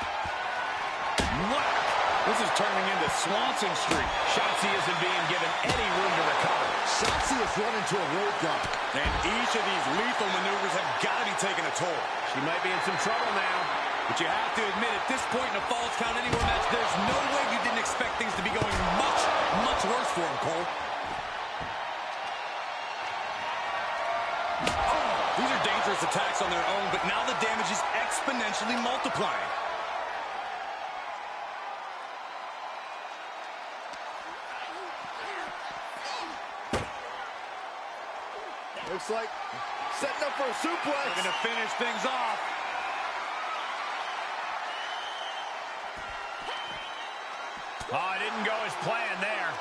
Whack! This is turning into Swanson Street. Shotzi isn't being given any room to recover. Shotzi has run into a road gun. And each of these lethal maneuvers have got to be taking a toll. She might be in some trouble now. But you have to admit, at this point in a Falls Count Anywhere match, there's no way you didn't expect things to be going much, much worse for him, Cole. Oh, these are dangerous attacks on their own, but now the damage is exponentially multiplying. Looks like setting up for a suplex. They're going to finish things off. Oh, it didn't go as planned there.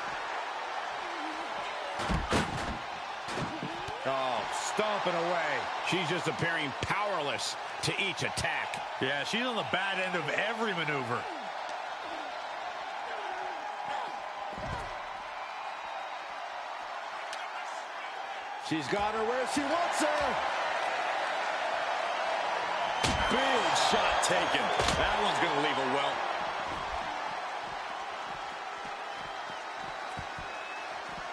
Oh, stomping away. She's just appearing powerless to each attack. Yeah, she's on the bad end of every maneuver. She's got her where she wants her. Big shot taken. That one's going to leave a welt.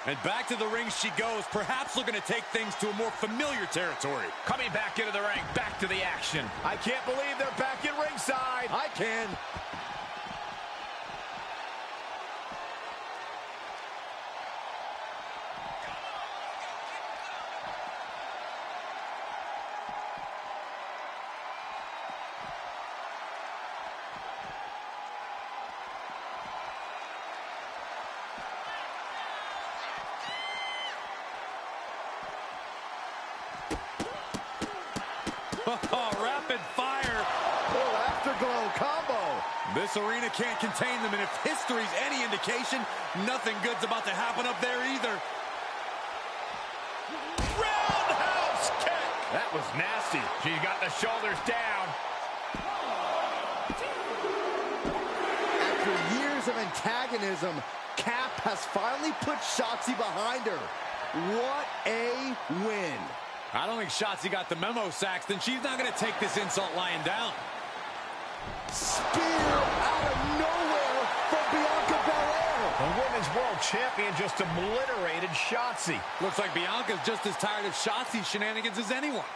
And back to the ring she goes, perhaps looking to take things to a more familiar territory. Coming back into the ring, back to the action. I can't believe they're back in ringside. I can. Oh, rapid fire. Oh, afterglow combo. This arena can't contain them, and if history's any indication, nothing good's about to happen up there either. Roundhouse kick. That was nasty. She's got the shoulders down. After years of antagonism, Cap has finally put Shotzi behind her. What a win. I don't think Shotzi got the memo, Saxton. She's not going to take this insult lying down. Spear out of nowhere from Bianca Belair. The Women's World Champion just obliterated Shotzi. Looks like Bianca's just as tired of Shotzi's shenanigans as anyone.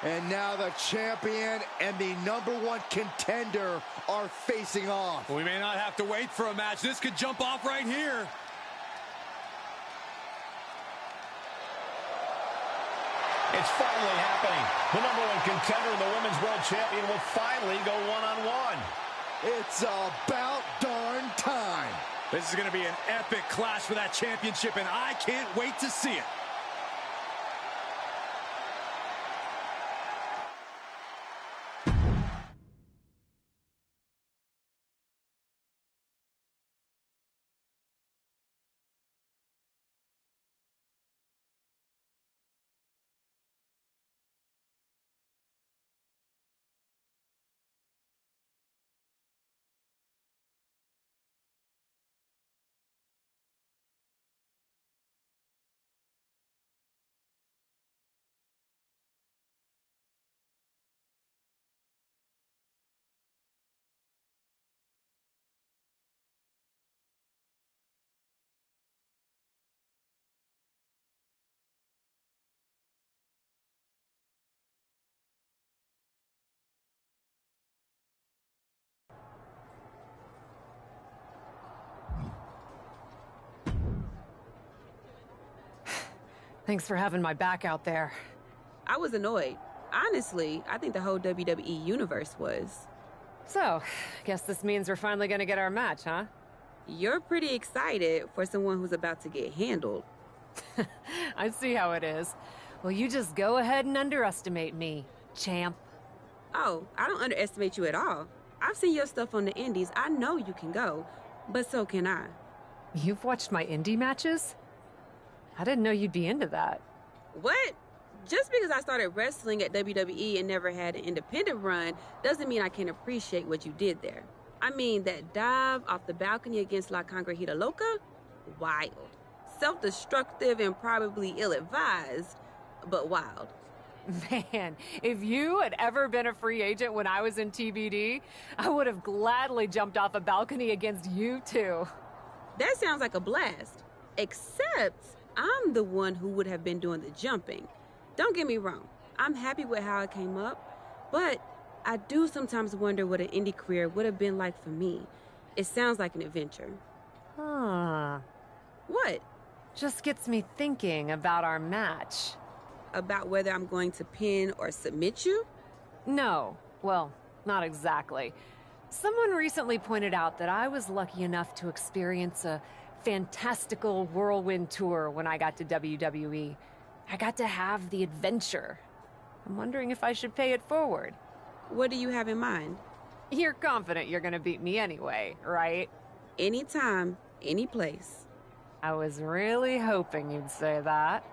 And now the champion and the #1 contender are facing off. We may not have to wait for a match. This could jump off right here. It's finally happening. The #1 contender and the Women's World Champion will finally go one-on-one. It's about darn time. This is going to be an epic clash for that championship, and I can't wait to see it. Thanks for having my back out there. I was annoyed. Honestly, I think the whole WWE universe was. So, guess this means we're finally gonna get our match, huh? You're pretty excited for someone who's about to get handled. I see how it is. Well, you just go ahead and underestimate me, champ. Oh, I don't underestimate you at all. I've seen your stuff on the indies. I know you can go, but so can I. You've watched my indie matches? I didn't know you'd be into that. What? Just because I started wrestling at WWE and never had an independent run doesn't mean I can't appreciate what you did there. I mean, that dive off the balcony against La Congrejita Loca? Wild. Self-destructive and probably ill-advised, but wild. Man, if you had ever been a free agent when I was in TBD, I would have gladly jumped off a balcony against you too. That sounds like a blast. Except I'm the one who would have been doing the jumping. Don't get me wrong, I'm happy with how it came up, but I do sometimes wonder what an indie career would have been like for me. It sounds like an adventure. Huh. What? Just gets me thinking about our match. About whether I'm going to pin or submit you? No. Well, not exactly. Someone recently pointed out that I was lucky enough to experience a fantastical whirlwind tour when I got to WWE. I got to have the adventure. I'm wondering if I should pay it forward. What do you have in mind? You're confident you're gonna beat me anyway, right? Anytime, any place. I was really hoping you'd say that.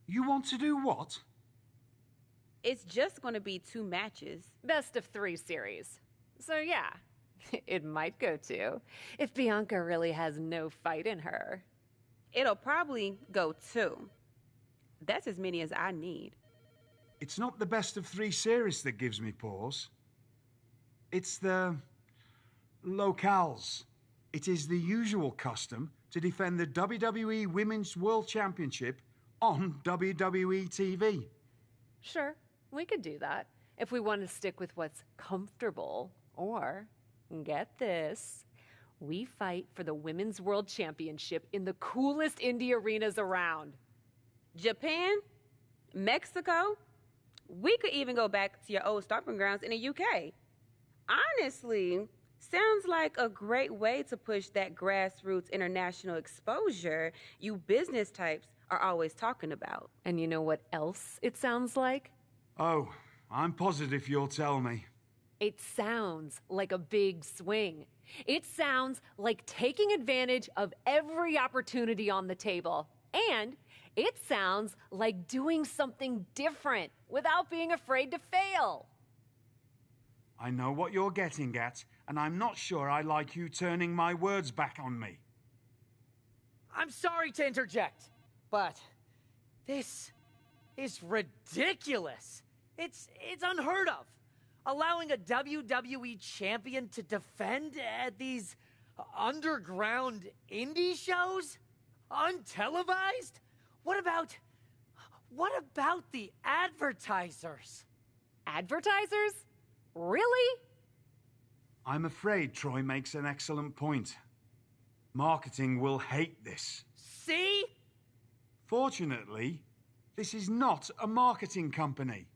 You want to do what? It's just going to be 2 matches. Best of 3 series. So yeah, it might go 2, if Bianca really has no fight in her. It'll probably go 2. That's as many as I need. It's not the best of 3 series that gives me pause. It's the locales. It is the usual custom to defend the WWE Women's World Championship on WWE TV. Sure, we could do that if we want to stick with what's comfortable. Or, get this, we fight for the Women's World Championship in the coolest indie arenas around. Japan? Mexico? We could even go back to your old stomping grounds in the UK. Honestly, sounds like a great way to push that grassroots international exposure you business types are always talking about. And you know what else it sounds like? Oh, I'm positive you'll tell me. It sounds like a big swing. It sounds like taking advantage of every opportunity on the table. And it sounds like doing something different without being afraid to fail. I know what you're getting at, and I'm not sure I like you turning my words back on me. I'm sorry to interject, but this is ridiculous. It's unheard of. Allowing a WWE champion to defend at these underground indie shows? Untelevised? What about the advertisers? Advertisers? Really? I'm afraid Troy makes an excellent point. Marketing will hate this. See? Fortunately, this is not a marketing company.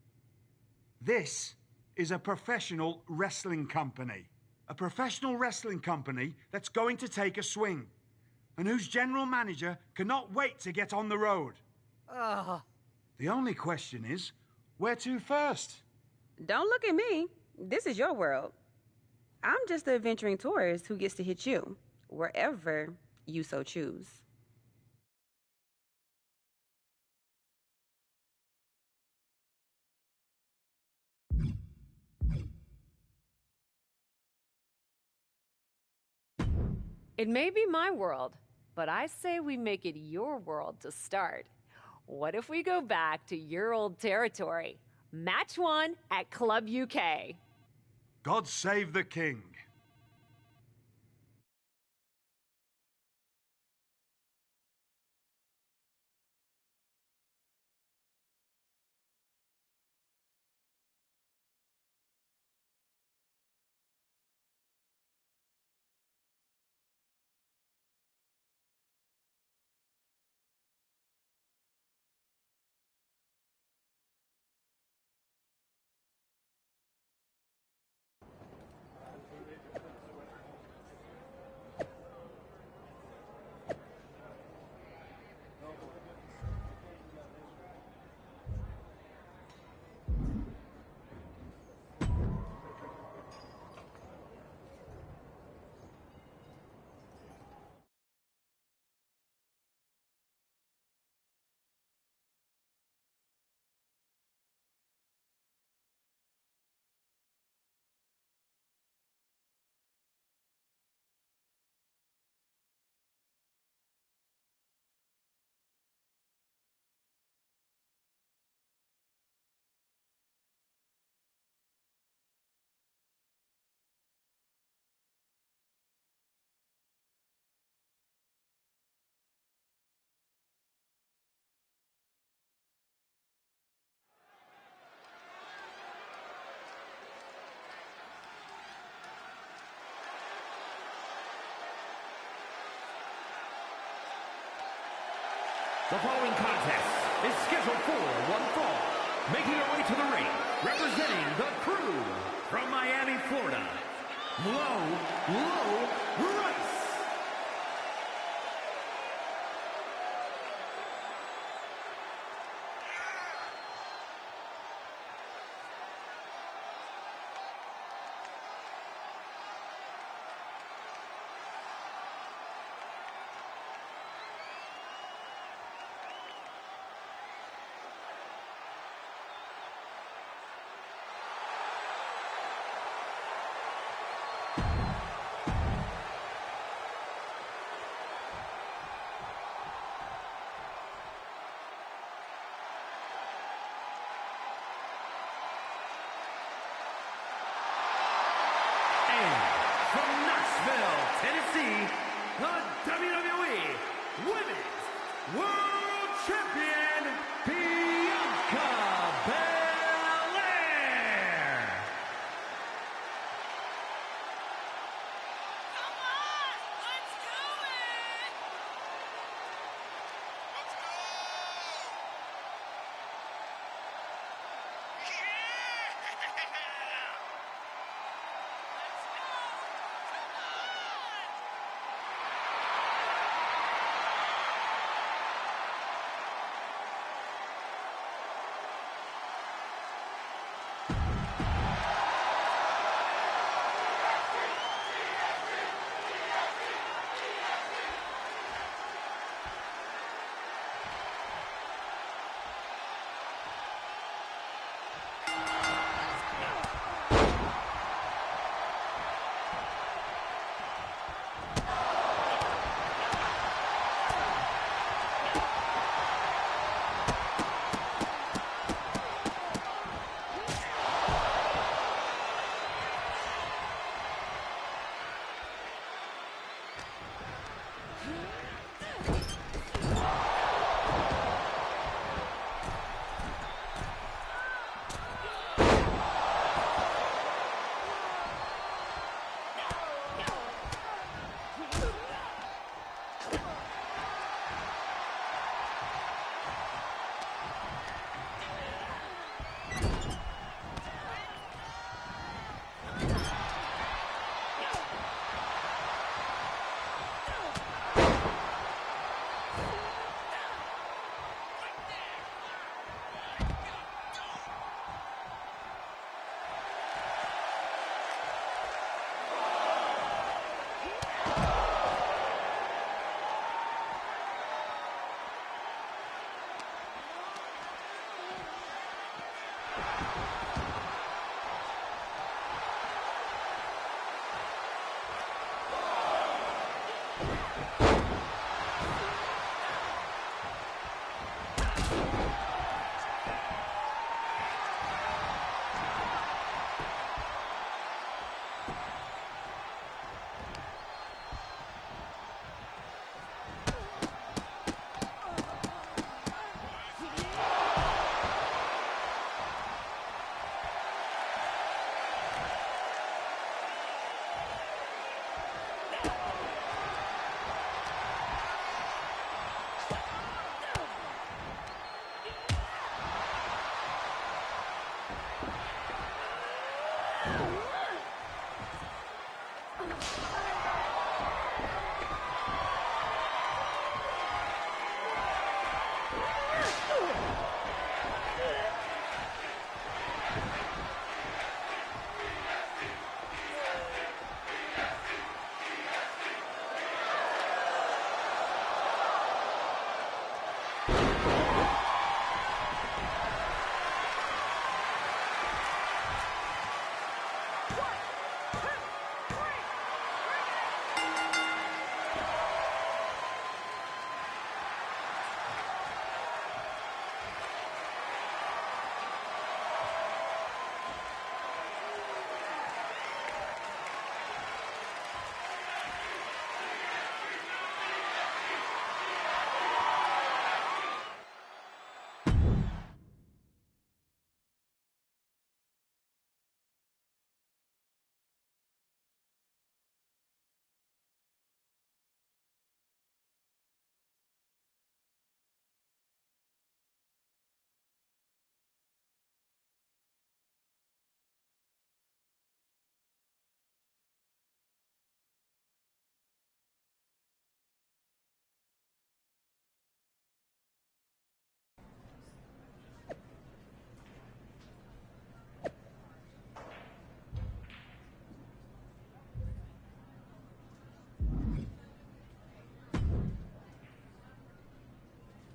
This is a professional wrestling company. A professional wrestling company that's going to take a swing, and whose general manager cannot wait to get on the road. The only question is, where to first? Don't look at me. This is your world. I'm just the adventuring tourist who gets to hit you, wherever you so choose. It may be my world, but I say we make it your world to start. What if we go back to your old territory? Match 1 at Club UK. God save the king. The following contest is scheduled for one fall. Making her way to the ring, representing the Crew from Miami, Florida, Myrise. Tennessee, the WWE Women's World Champion, Bianca Belair. Come on, let's do it! Let's go!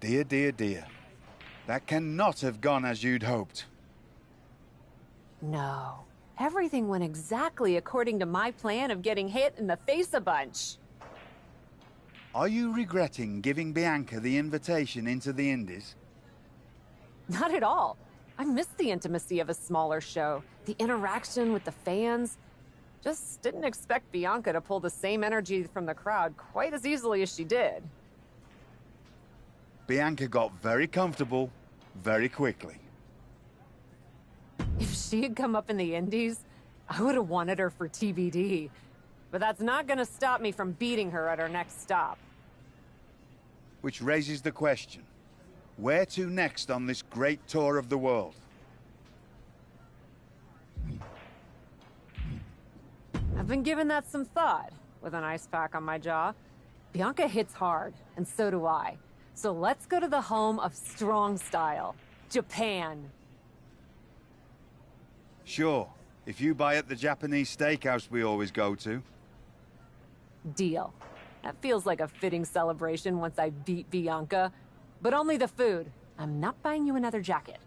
Dear, dear, dear. That cannot have gone as you'd hoped. No. Everything went exactly according to my plan of getting hit in the face a bunch. Are you regretting giving Bianca the invitation into the Indies? Not at all. I miss the intimacy of a smaller show, the interaction with the fans. Just didn't expect Bianca to pull the same energy from the crowd quite as easily as she did. Bianca got very comfortable very quickly. If she had come up in the Indies, I would have wanted her for TBD. But that's not gonna stop me from beating her at her next stop. Which raises the question, where to next on this great tour of the world? I've been giving that some thought, with an ice pack on my jaw. Bianca hits hard, and so do I. So let's go to the home of strong style, Japan. Sure, if you buy at the Japanese steakhouse we always go to. Deal. That feels like a fitting celebration once I beat Bianca. But only the food. I'm not buying you another jacket.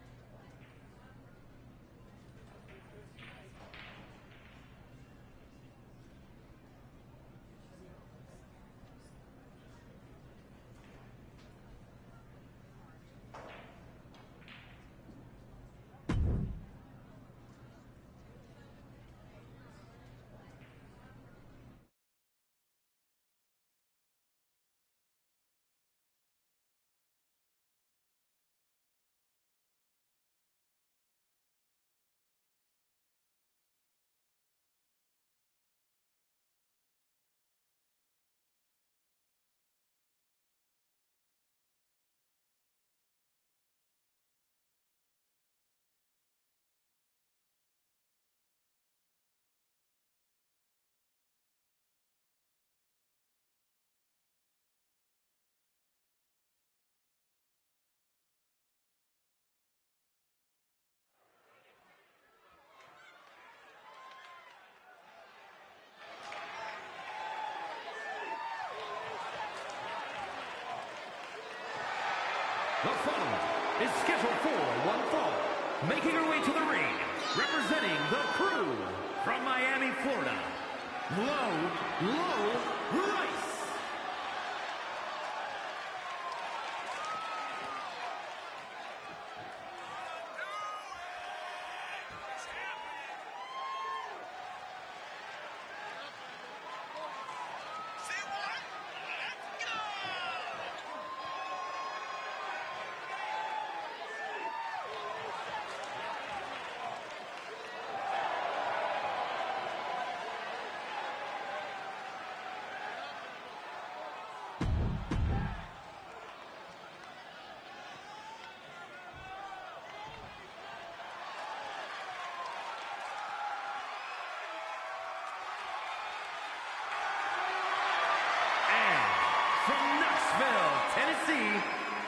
The following is scheduled for one fall, making her way to the ring, representing the Crew from Miami, Florida, Lola.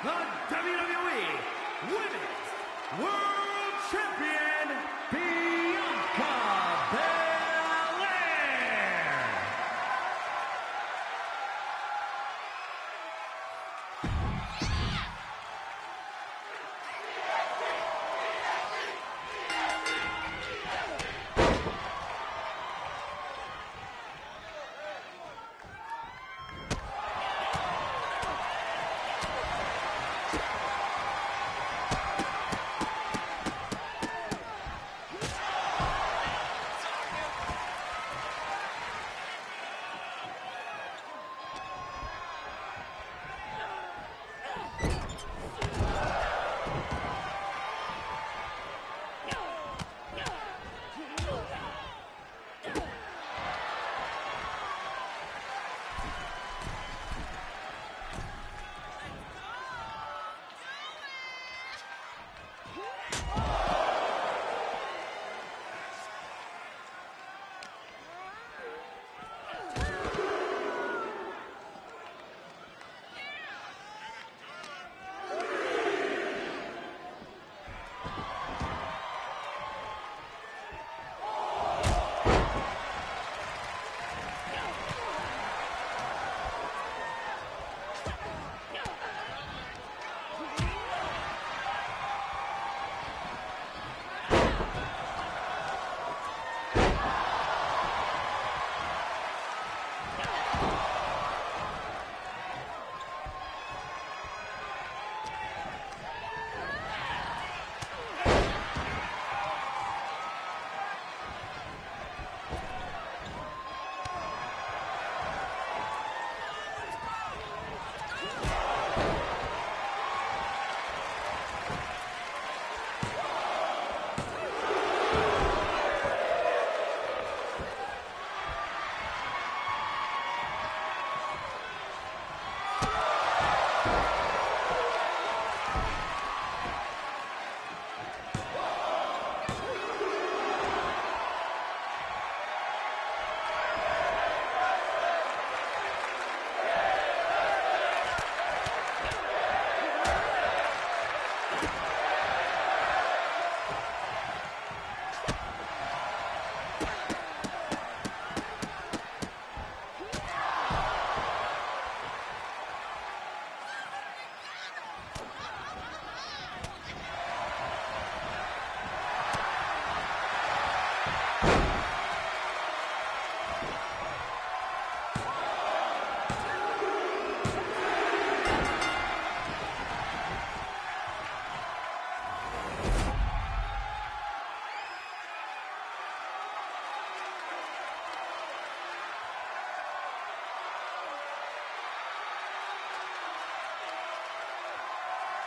the WWE Women's World Champion, Bianca Belair.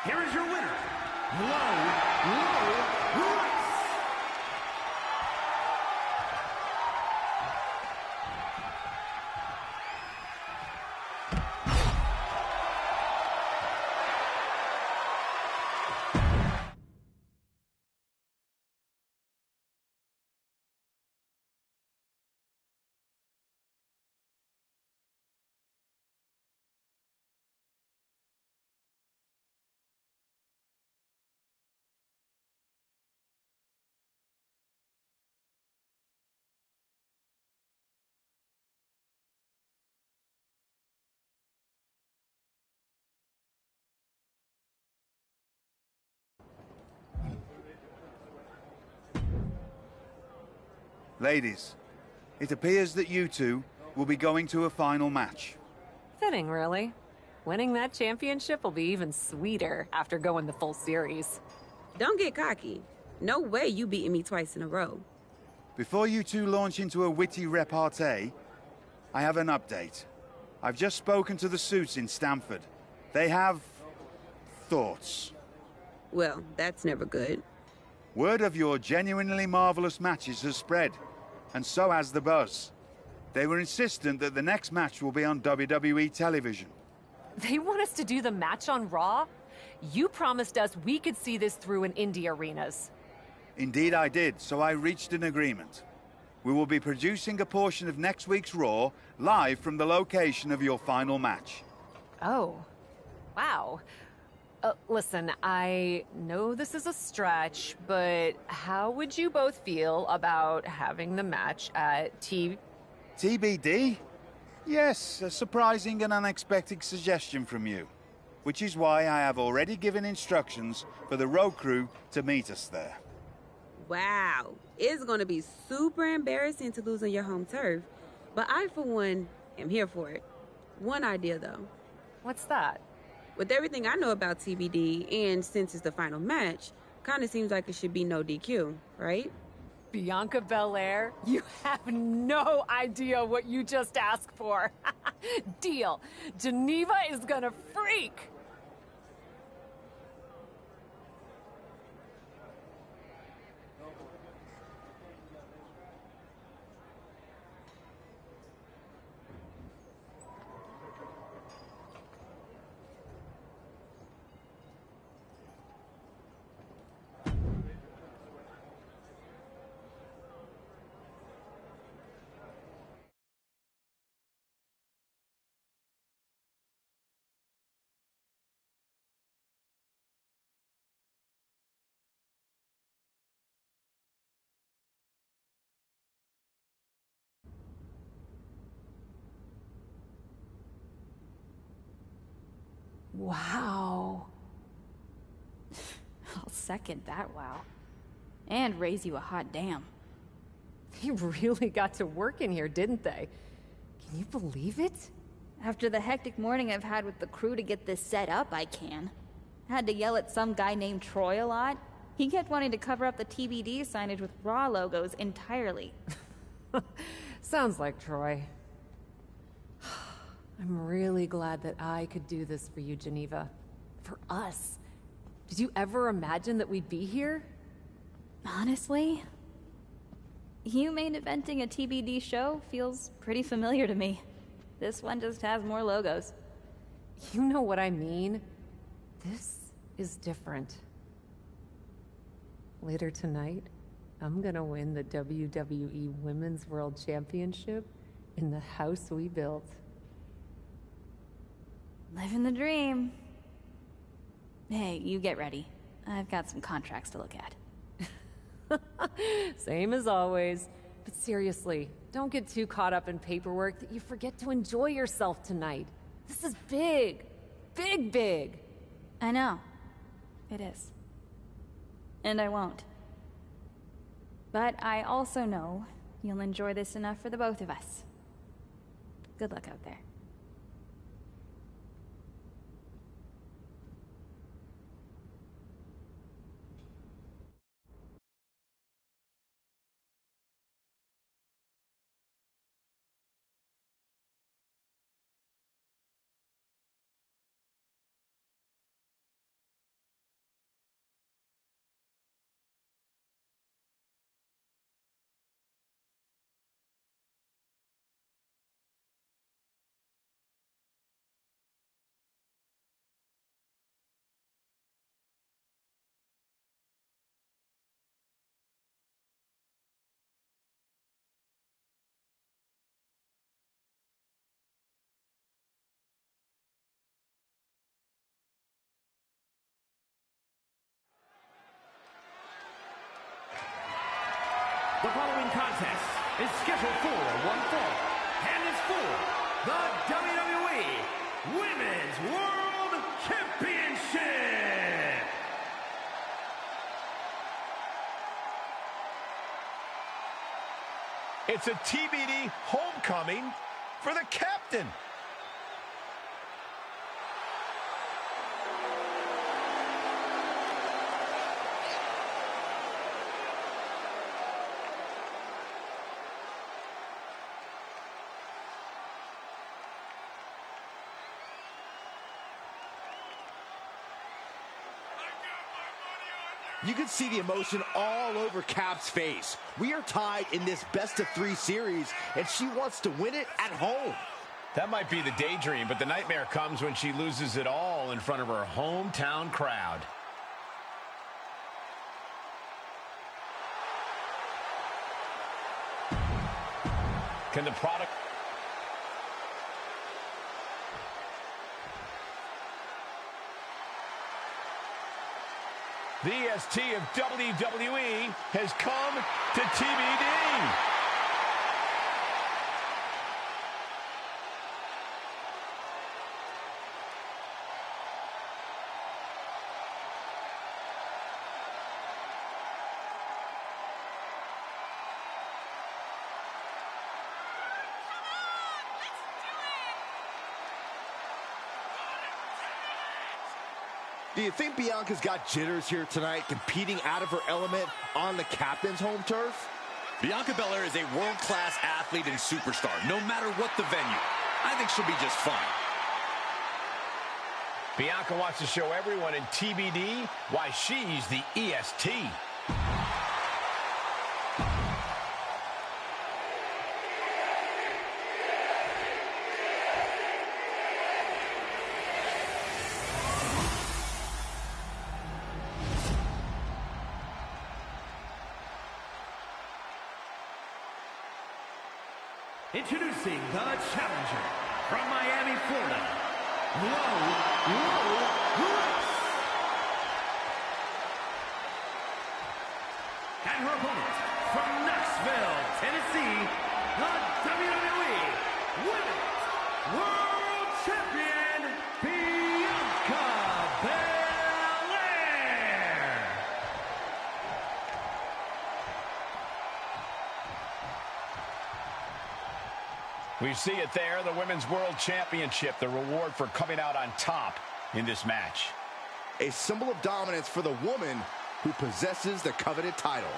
Here is your winner, Lola. Ladies, it appears that you two will be going to a final match. Fitting, really. Winning that championship will be even sweeter after going the full series. Don't get cocky. No way you beating me twice in a row. Before you two launch into a witty repartee, I have an update. I've just spoken to the suits in Stamford. They have thoughts. Well, that's never good. Word of your genuinely marvelous matches has spread, and so has the buzz. They were insistent that the next match will be on WWE television. They want us to do the match on Raw? You promised us we could see this through in indie arenas. Indeed I did, so I reached an agreement. We will be producing a portion of next week's Raw live from the location of your final match. Oh, wow. Listen, I know this is a stretch, but how would you both feel about having the match at TBD? Yes, a surprising and unexpected suggestion from you. Which is why I have already given instructions for the road crew to meet us there. Wow, it's gonna be super embarrassing to lose on your home turf, but I, for one, am here for it. One idea, though. What's that? With everything I know about TBD, and since it's the final match, kinda seems like it should be no DQ, right? Bianca Belair? You have no idea what you just asked for. Deal. Geneva is gonna freak. Wow. I'll second that wow. And raise you a hot damn. They really got to work in here, didn't they? Can you believe it? After the hectic morning I've had with the crew to get this set up, I can. Had to yell at some guy named Troy a lot. He kept wanting to cover up the TBD signage with Raw logos entirely. Sounds like Troy. I'm really glad that I could do this for you, Geneva. For us. Did you ever imagine that we'd be here? Honestly, you main eventing a TBD show feels pretty familiar to me. This one just has more logos. You know what I mean. This is different. Later tonight, I'm gonna win the WWE Women's World Championship in the house we built. Living the dream. Hey, you get ready. I've got some contracts to look at. Same as always. But seriously, don't get too caught up in paperwork that you forget to enjoy yourself tonight. This is big. Big, big. I know. It is. And I won't. But I also know you'll enjoy this enough for the both of us. Good luck out there. The following contest is scheduled for one fall and is for the WWE Women's World Championship. It's a TBD homecoming for the captain. You can see the emotion all over Cap's face. We are tied in this best-of-3 series, and she wants to win it at home. That might be the daydream, but the nightmare comes when she loses it all in front of her hometown crowd. Can the product... The EST of WWE has come to TBD. Do you think Bianca's got jitters here tonight, competing out of her element on the captain's home turf? Bianca Belair is a world-class athlete and superstar, no matter what the venue. I think she'll be just fine. Bianca wants to show everyone in TBD why she's the EST. Introducing the challenger from Miami, Florida, Lola. And her opponent from Knoxville, Tennessee, the WWE Women's World Champion, Bianca Belair. We see it there, the Women's World Championship, the reward for coming out on top in this match. A symbol of dominance for the woman who possesses the coveted title.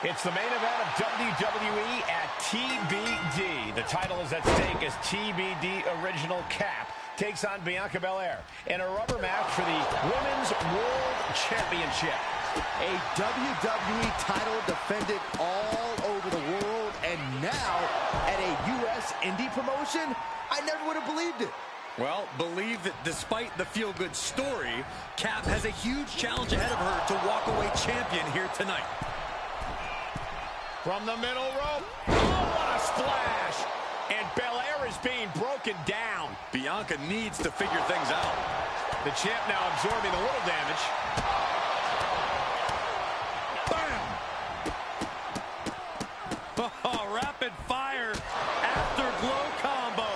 It's the main event of WWE at TBD. The title is at stake as TBD Original Cap takes on Bianca Belair in a rubber match for the Women's World Championship. A WWE title defended all over the world, and now at a U.S. indie promotion? I never would have believed it. Well, believe that despite the feel-good story, Cap has a huge challenge ahead of her to walk away champion here tonight. From the middle rope, oh, what a splash! And Belair is being broken down. Bianca needs to figure things out. The champ now absorbing a little damage. Oh, rapid fire afterglow combo.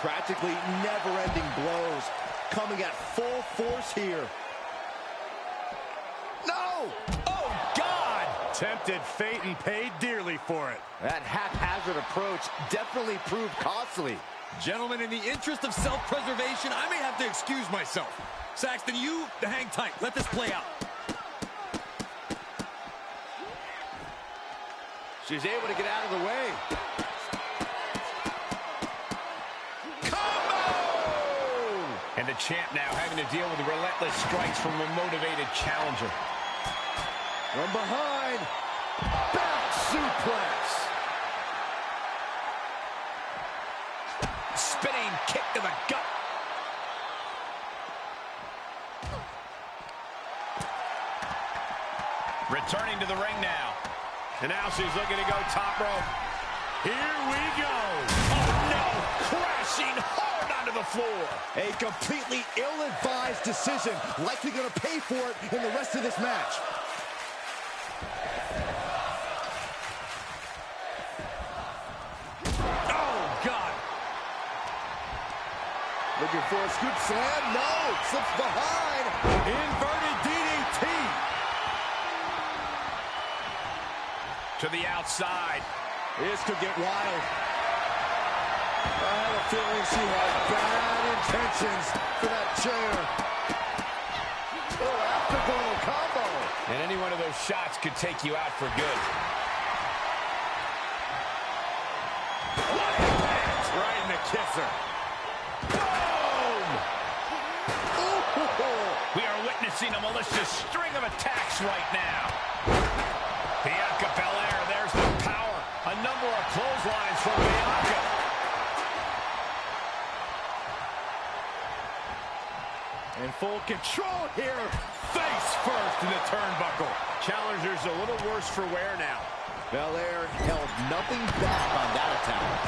Practically never-ending blows coming at full force here. No! Oh, God! Tempted fate and paid dearly for it. That haphazard approach definitely proved costly. Gentlemen, in the interest of self-preservation, I may have to excuse myself. Saxton, you hang tight. Let this play out. She's able to get out of the way. Combo! And the champ now having to deal with the relentless strikes from a motivated challenger. From behind, back suplex. Spinning kick to the gut. Returning to the ring now. And now she's looking to go top rope. Here we go. Oh, no. Crashing hard onto the floor. A completely ill-advised decision. Likely going to pay for it in the rest of this match. Oh, God. Looking for a scoop slam. No. Slips behind. Inverted DDT. To the outside. This could get wild. I have a feeling she has bad intentions for that chair. Oh, afterglow combo. And any one of those shots could take you out for good. What impact! Right in the kisser. Boom! Ooh. We are witnessing a malicious string of attacks right now. Bianca Belair, there's the power. A number of clotheslines from Bianca. In full control here. Face first in the turnbuckle. Challenger's a little worse for wear now. Belair held nothing back on that attack.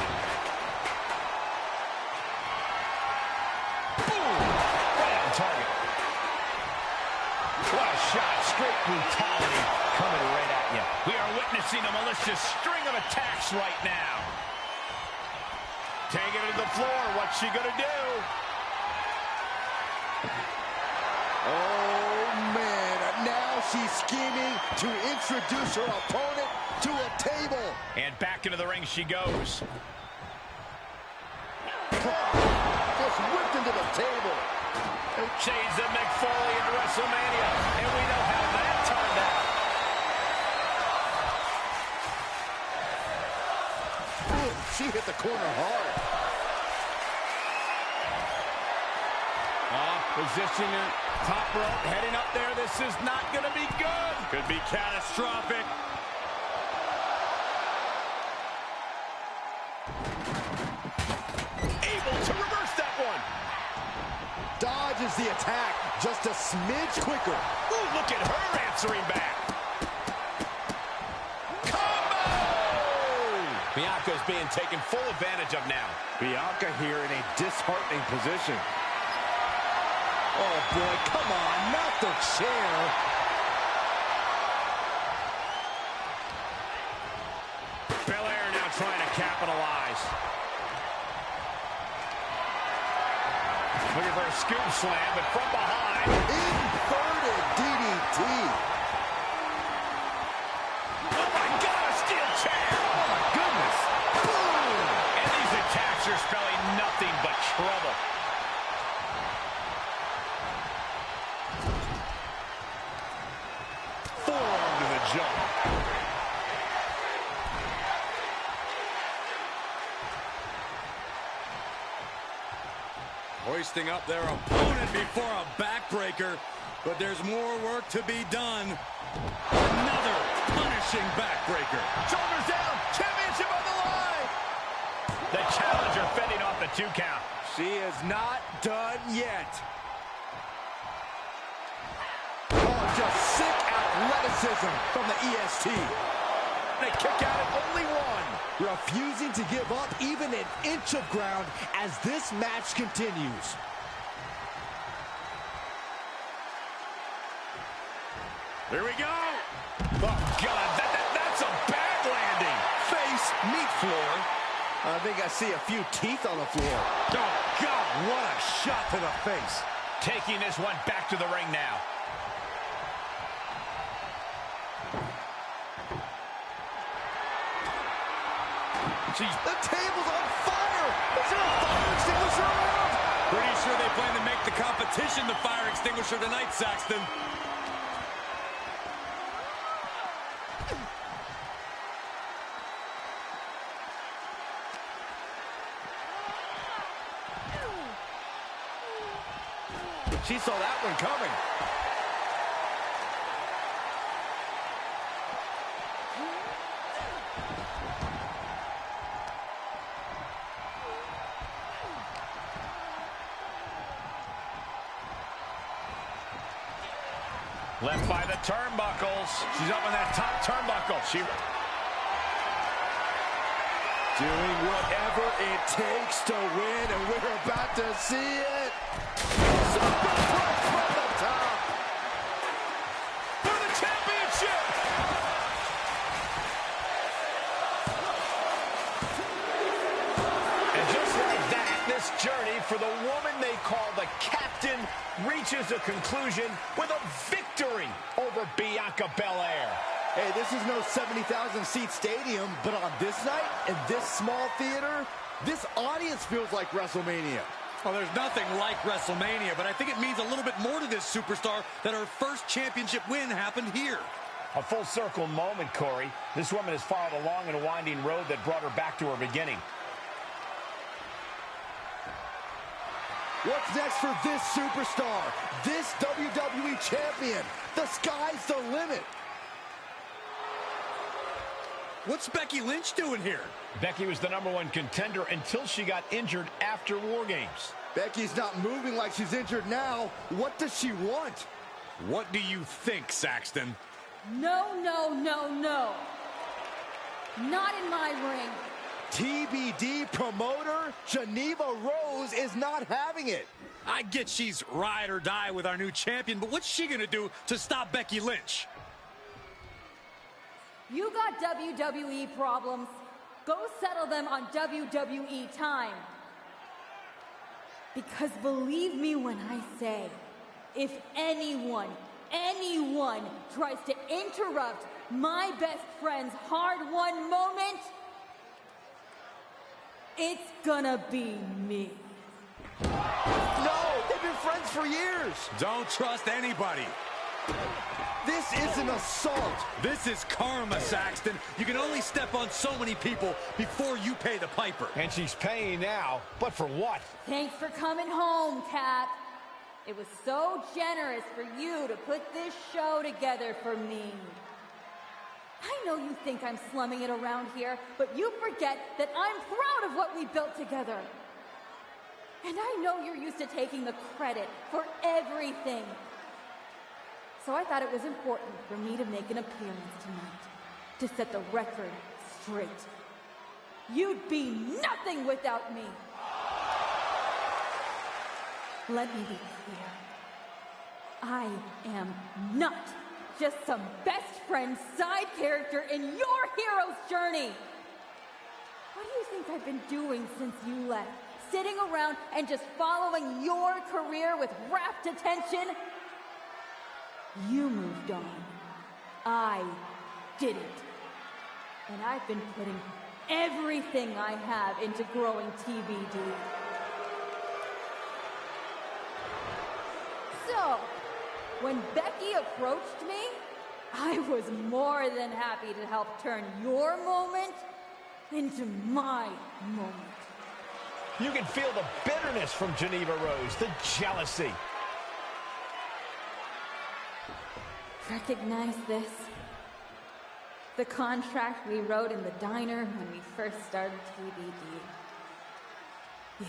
Boom! Right on target. straight brutality coming right at you. We are witnessing a malicious string of attacks right now. Taking it to the floor. What's she gonna do? Oh, man. Now she's scheming to introduce her opponent to a table. And back into the ring she goes. Just whipped into the table. Shades of McFoley in WrestleMania. And we know how that turned out. Ooh, she hit the corner hard. Position top rope, heading up there. This is not going to be good. Could be catastrophic. Able to reverse that one. Dodges the attack just a smidge quicker. Ooh, look at her answering back. Combo! Bianca's being taken full advantage of now. Bianca here in a disheartening position. Oh, boy, come on, not the chair. Belair now trying to capitalize. Looking for a scoop slam, but from behind. Inverted DDT. Oh, my God, a steel chair. Oh, my goodness. Boom. And these attacks are spelling nothing but trouble. Hoisting up their opponent before a backbreaker, but there's more work to be done. Another punishing backbreaker. Shoulders down, championship on the line. The challenger fending off the 2 count. She is not done yet. Oh, just sick athleticism from the EST. They kick out at only 1. Refusing to give up even an inch of ground as this match continues. Here we go. Oh, God, that's a bad landing. Face, meat floor. I think I see a few teeth on the floor. Oh, God, what a shot to the face. Taking this one back to the ring now. The table's on fire! Is there a fire extinguisher around? Pretty sure they plan to make the competition the fire extinguisher tonight, Saxton. She saw that one coming. Left by the turnbuckles. She's up on that top turnbuckle. Doing whatever it takes to win, and we're about to see it. Superplex from the top. For the championship. And just like that, this journey for the woman they call the Captain reaches a conclusion with a victory over Bianca Belair. Hey, this is no 70,000-seat stadium, but on this night, in this small theater, this audience feels like WrestleMania. Well, there's nothing like WrestleMania, but I think it means a little bit more to this superstar that her first championship win happened here. A full circle moment, Corey. This woman has followed a long and winding road that brought her back to her beginning. What's next for this superstar? This WWE champion? The sky's the limit. What's Becky Lynch doing here? Becky was the #1 contender until she got injured after War Games. Becky's not moving like she's injured now. What does she want? What do you think, Saxton? No, no, no, no. Not in my ring. TBD promoter Geneva Rose is not having it. I get she's ride or die with our new champion, but what's she gonna do to stop Becky Lynch? You got WWE problems. Go settle them on WWE time. Because believe me when I say, if anyone tries to interrupt my best friend's hard-won moment, it's gonna be me. No, they've been friends for years. Don't trust anybody. This is an assault. This is karma, Saxton. You can only step on so many people before you pay the piper. And she's paying now, but for what? Thanks for coming home, Cap. It was so generous for you to put this show together for me. I know you think I'm slumming it around here, but you forget that I'm proud of what we built together. And I know you're used to taking the credit for everything. So I thought it was important for me to make an appearance tonight, to set the record straight. You'd be nothing without me. Let me be clear. I am not just some best friend side character in your hero's journey. What do you think I've been doing since you left? Sitting around and just following your career with rapt attention? You moved on. I didn't. And I've been putting everything I have into growing TBD. So, when Becky approached me, I was more than happy to help turn your moment into my moment. You can feel the bitterness from Geneva Rose, the jealousy. Recognize this? The contract we wrote in the diner when we first started TBD. Yeah,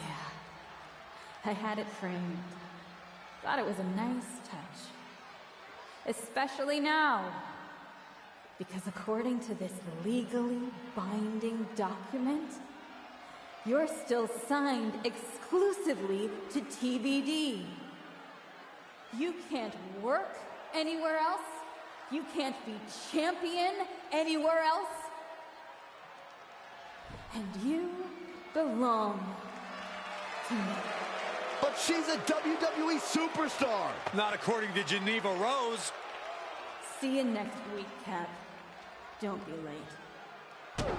I had it framed. Thought it was a nice touch. Especially now. Because according to this legally binding document, you're still signed exclusively to TBD. You can't work anywhere else. You can't be champion anywhere else. And you belong to me. But she's a WWE superstar. Not according to Geneva Rose. See you next week, Cap. Don't be late.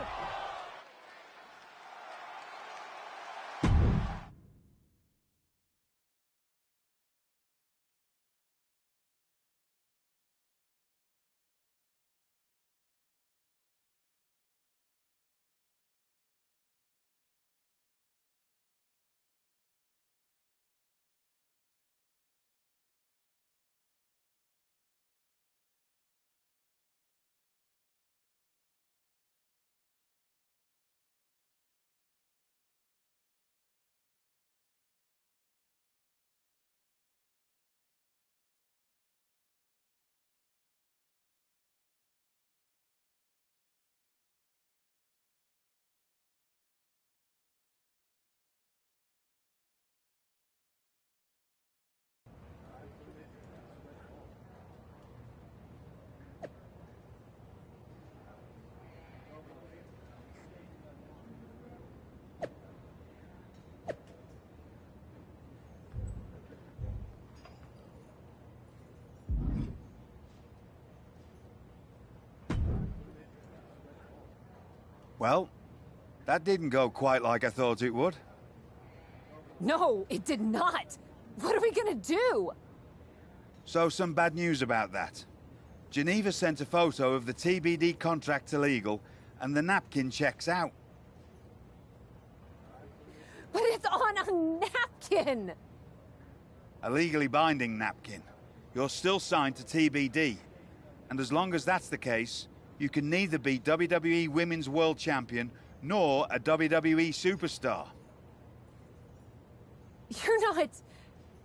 Well, that didn't go quite like I thought it would. No, it did not. What are we gonna do? So some bad news about that. Geneva sent a photo of the TBD contract to legal, and the napkin checks out. But it's on a napkin! A legally binding napkin. You're still signed to TBD. And as long as that's the case, you can neither be WWE Women's World Champion nor a WWE Superstar. You're not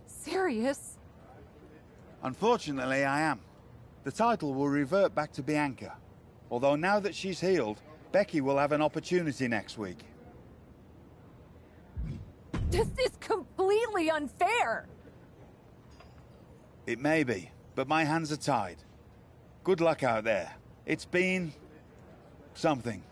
serious? Unfortunately, I am. The title will revert back to Bianca. Although now that she's healed, Becky will have an opportunity next week. This is completely unfair! It may be, but my hands are tied. Good luck out there. It's been... something.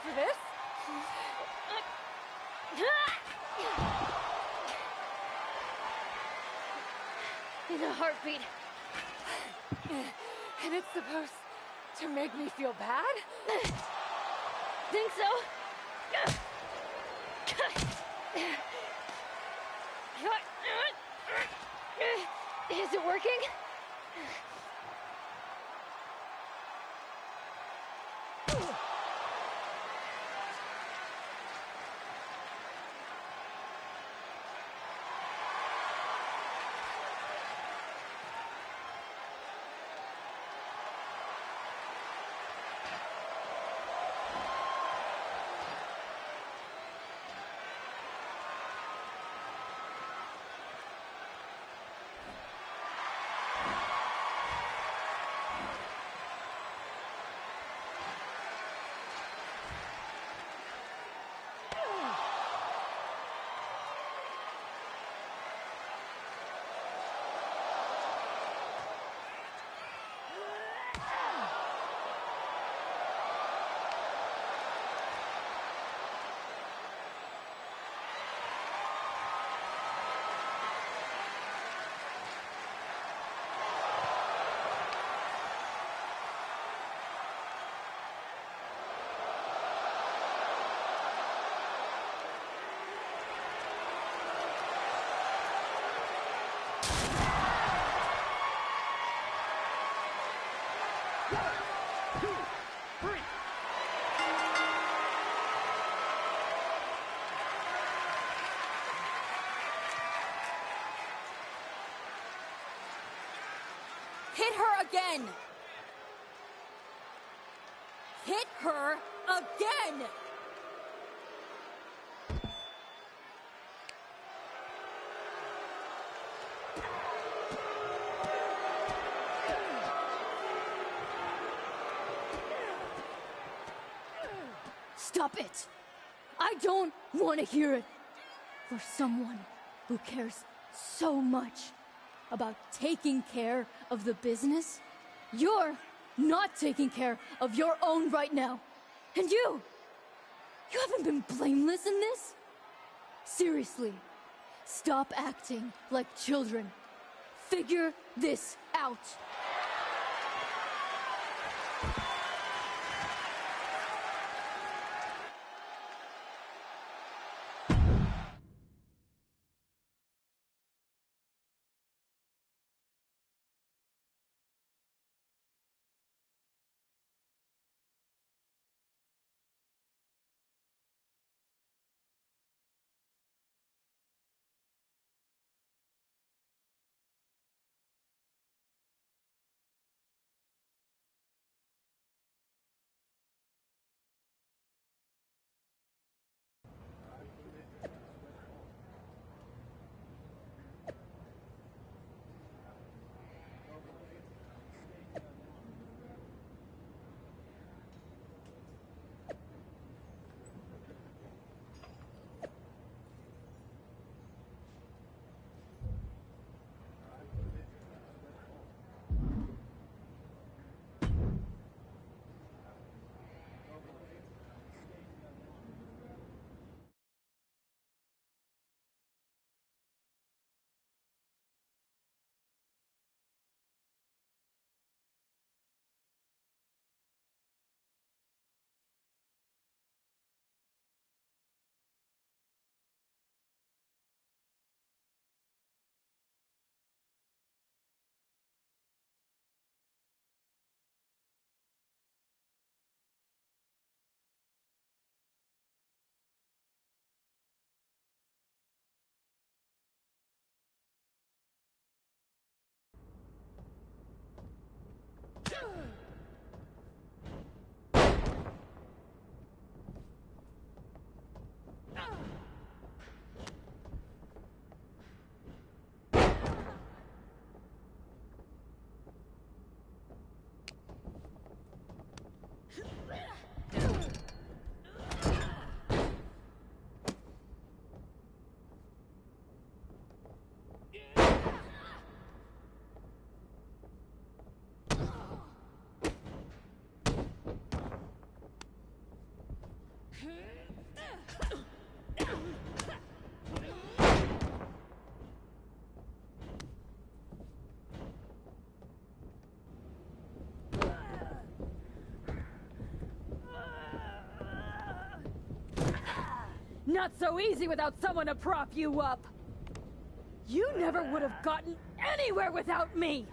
For this? In a heartbeat. And it's supposed to make me feel bad? Think so? Is it working? Hit her again! Hit her again! Stop it! I don't want to hear it. For someone who cares so much about taking care of the business, you're not taking care of your own right now. And you haven't been blameless in this? Seriously, stop acting like children. Figure this out. Not so easy without someone to prop you up! You never would have gotten anywhere without me!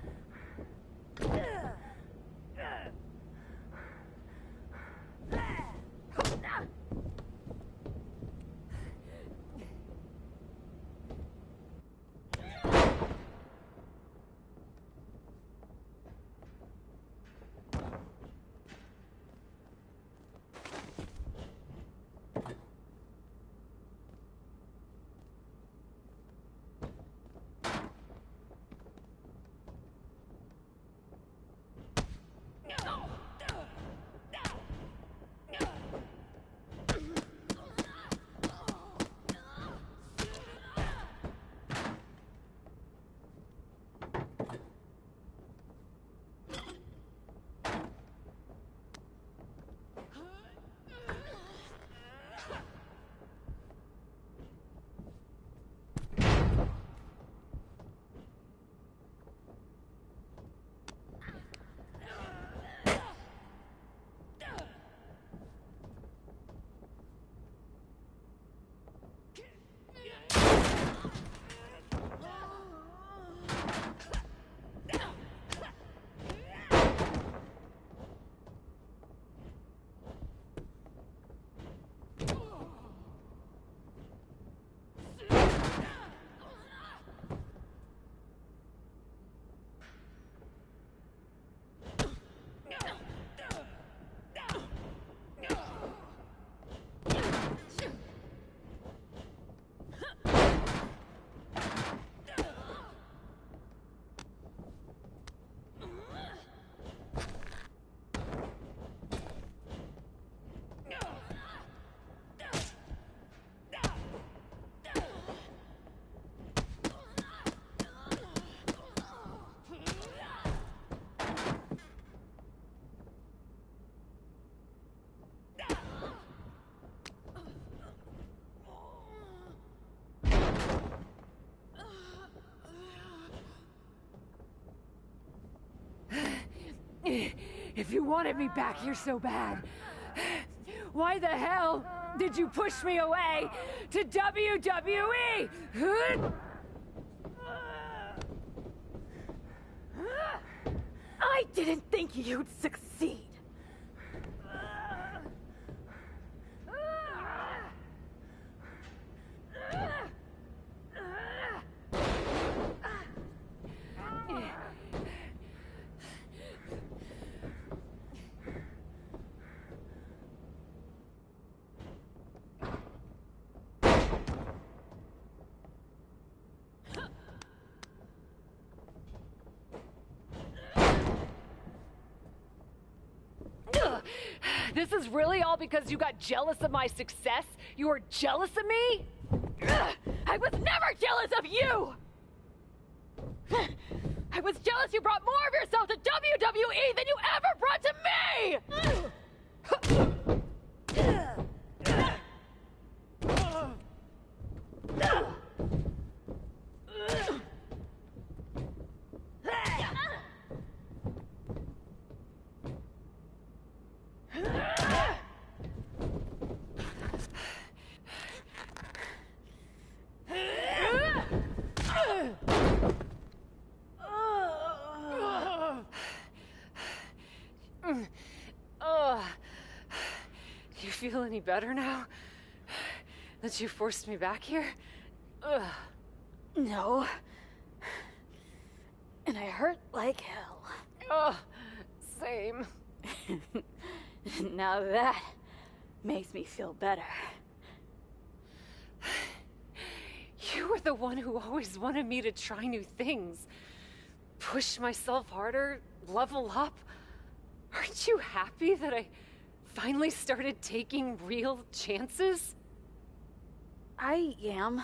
If you wanted me back here so bad, why the hell did you push me away to WWE? I didn't think you'd succeed. This is really all because you got jealous of my success? You were jealous of me? I was never jealous of you! I was jealous you brought more of yourself to WWE than you ever brought to me! Do you feel any better now? That you forced me back here? No. And I hurt like hell. Oh, same. Now that makes me feel better. You were the one who always wanted me to try new things. Push myself harder, level up. Aren't you happy that I finally started taking real chances? I am.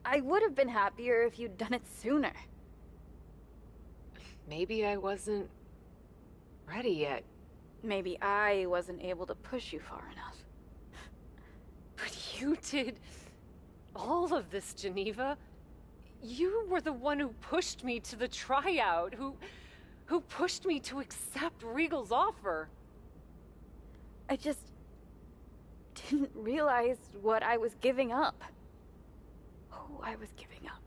I would have been happier if you'd done it sooner. Maybe I wasn't ready yet. Maybe I wasn't able to push you far enough. But you did all of this, Geneva. You were the one who pushed me to the tryout, who pushed me to accept Regal's offer. I just didn't realize what I was giving up. Who I was giving up.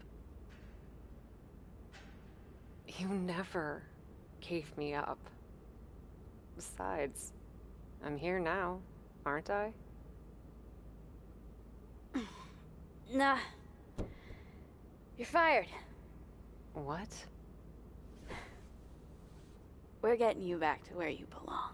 You never gave me up. Besides, I'm here now, aren't I? Nah. You're fired. What? We're getting you back to where you belong.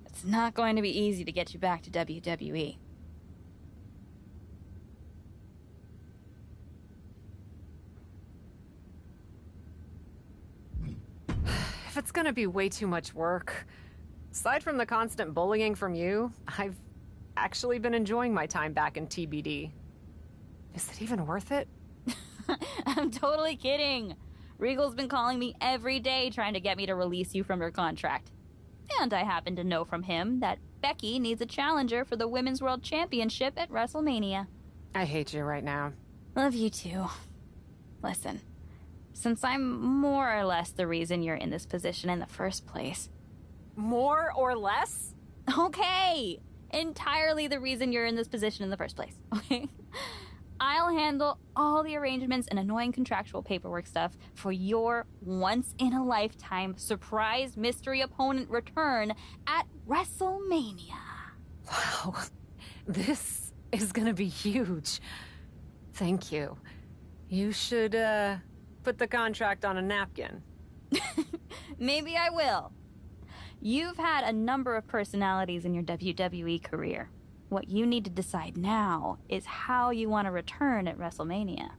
It's not going to be easy to get you back to WWE. If it's gonna be way too much work, aside from the constant bullying from you, I've actually been enjoying my time back in TBD. Is it even worth it? I'm totally kidding. Regal's been calling me every day trying to get me to release you from your contract. And I happen to know from him that Becky needs a challenger for the Women's World Championship at WrestleMania. I hate you right now. Love you too. Listen, since I'm more or less the reason you're in this position in the first place. More or less? Okay! Entirely the reason you're in this position in the first place, okay? I'll handle all the arrangements and annoying contractual paperwork stuff for your once-in-a-lifetime surprise mystery opponent return at WrestleMania. Wow, this is gonna be huge. Thank you. You should, put the contract on a napkin. Maybe I will. You've had a number of personalities in your WWE career. What you need to decide now is how you want to return at WrestleMania.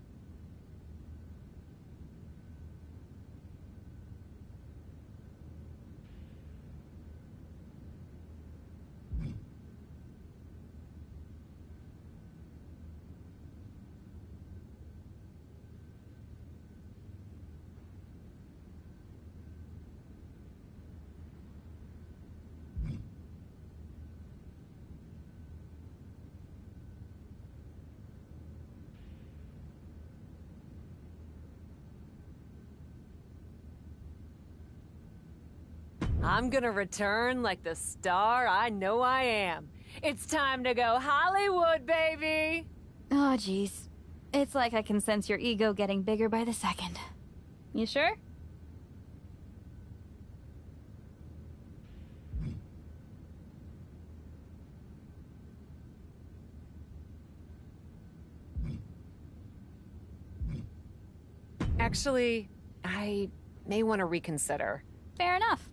I'm gonna return like the star I know I am. It's time to go Hollywood, baby! Oh, jeez. It's like I can sense your ego getting bigger by the second. You sure? Actually, I may want to reconsider. Fair enough.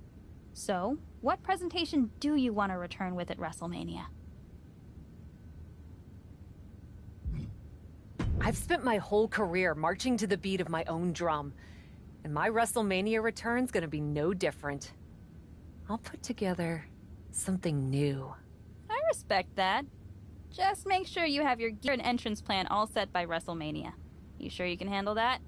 So, what presentation do you want to return with at WrestleMania? I've spent my whole career marching to the beat of my own drum, and my WrestleMania return's gonna be no different. I'll put together something new. I respect that. Just make sure you have your gear and entrance plan all set by WrestleMania. You sure you can handle that?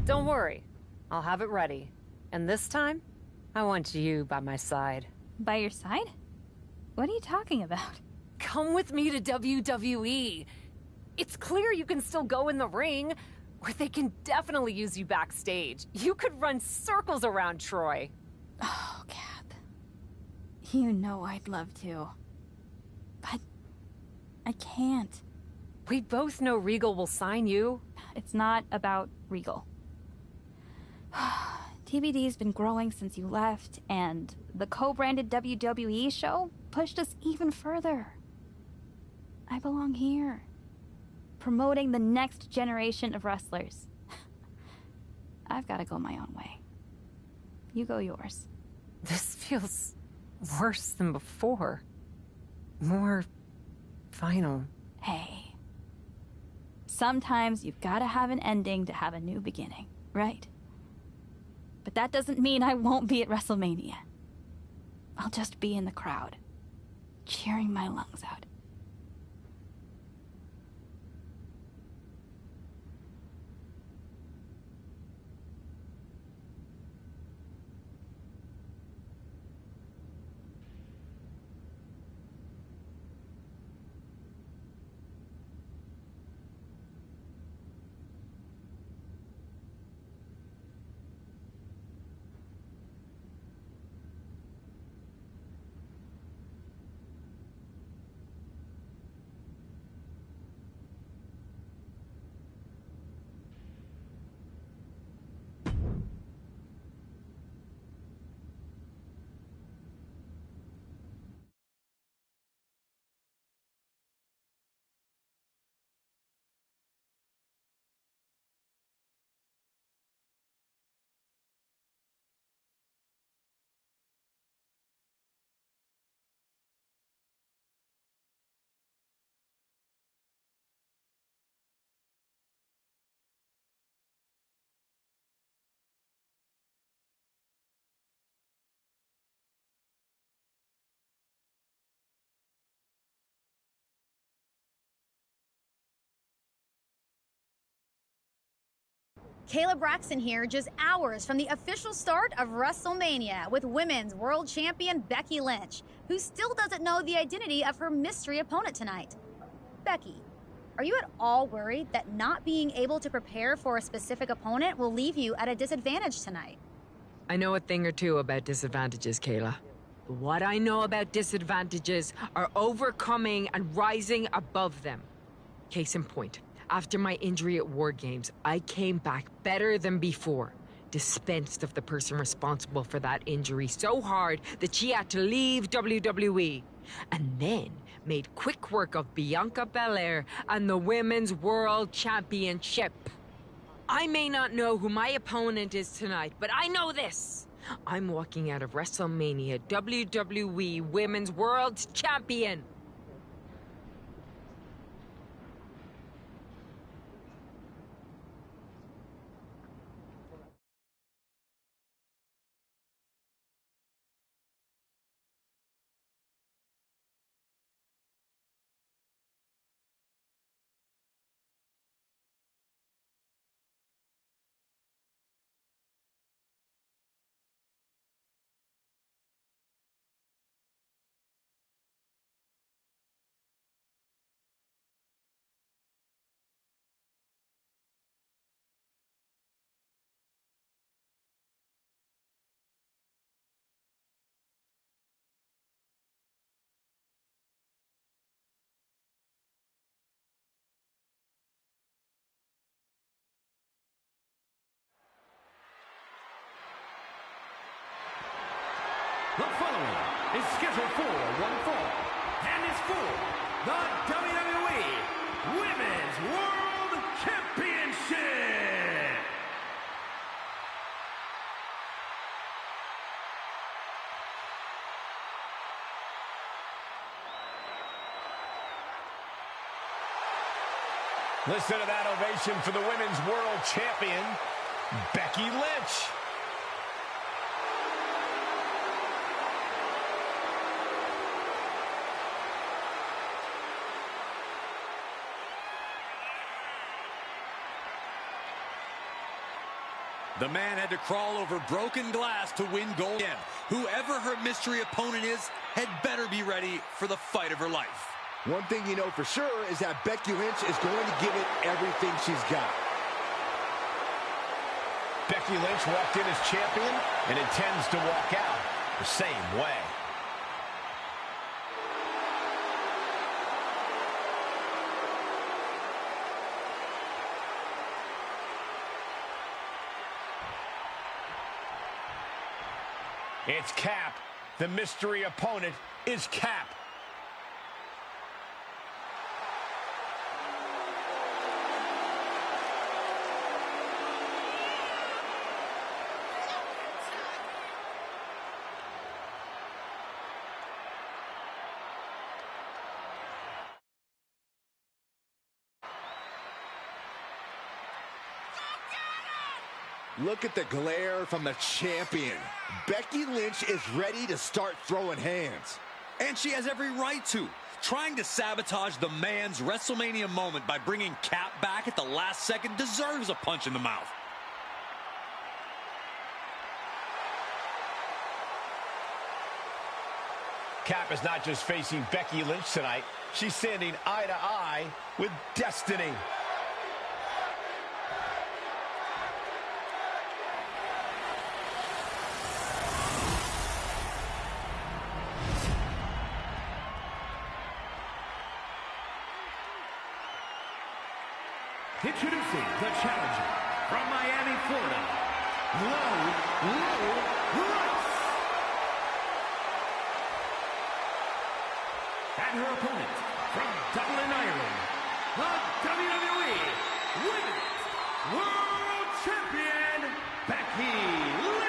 Don't worry, I'll have it ready. And this time, I want you by my side. By your side? What are you talking about? Come with me to WWE. It's clear you can still go in the ring, or they can definitely use you backstage. You could run circles around Troy. Oh, Cap. You know I'd love to. But I can't. We both know Regal will sign you. It's not about Regal. TBD's been growing since you left, and the co-branded WWE show pushed us even further. I belong here, promoting the next generation of wrestlers. I've got to go my own way. You go yours. This feels worse than before. More final. Hey. Sometimes you've got to have an ending to have a new beginning, right? But that doesn't mean I won't be at WrestleMania. I'll just be in the crowd, cheering my lungs out. Kayla Braxton here, just hours from the official start of WrestleMania with Women's World Champion Becky Lynch, who still doesn't know the identity of her mystery opponent tonight. Becky, are you at all worried that not being able to prepare for a specific opponent will leave you at a disadvantage tonight? I know a thing or two about disadvantages, Kayla. What I know about disadvantages are overcoming and rising above them. Case in point. After my injury at War Games, I came back better than before. Dispensed of the person responsible for that injury so hard that she had to leave WWE. And then made quick work of Bianca Belair and the Women's World Championship. I may not know who my opponent is tonight, but I know this. I'm walking out of WrestleMania WWE Women's World Champion. The following is scheduled for one fall and is for the WWE Women's World Championship. Listen to that ovation for the Women's World Champion, Becky Lynch. The man had to crawl over broken glass to win gold again. Whoever her mystery opponent is had better be ready for the fight of her life. One thing you know for sure is that Becky Lynch is going to give it everything she's got. Becky Lynch walked in as champion and intends to walk out the same way. It's Cap. The mystery opponent is Cap. Look at the glare from the champion. Becky Lynch is ready to start throwing hands. And she has every right to. Trying to sabotage the man's WrestleMania moment by bringing Cap back at the last second deserves a punch in the mouth. Cap is not just facing Becky Lynch tonight. She's standing eye to eye with Destiny. Introducing the challenger from Miami, Florida, Lola. And her opponent from Dublin, Ireland, the WWE Women's World Champion, Becky Lynch.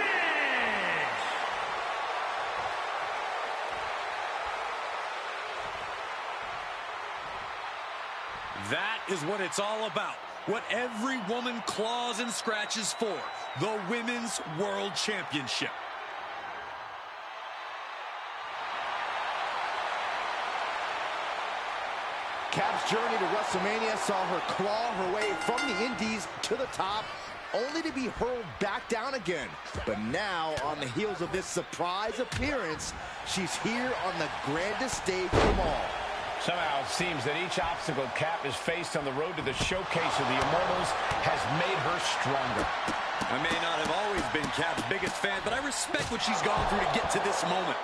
That is what it's all about. What every woman claws and scratches for. The Women's World Championship. Cap's journey to WrestleMania saw her claw her way from the Indies to the top, only to be hurled back down again. But now, on the heels of this surprise appearance, she's here on the grandest stage of them all. Somehow it seems that each obstacle Cap has faced on the road to the showcase of the Immortals has made her stronger. I may not have always been Cap's biggest fan, but I respect what she's gone through to get to this moment.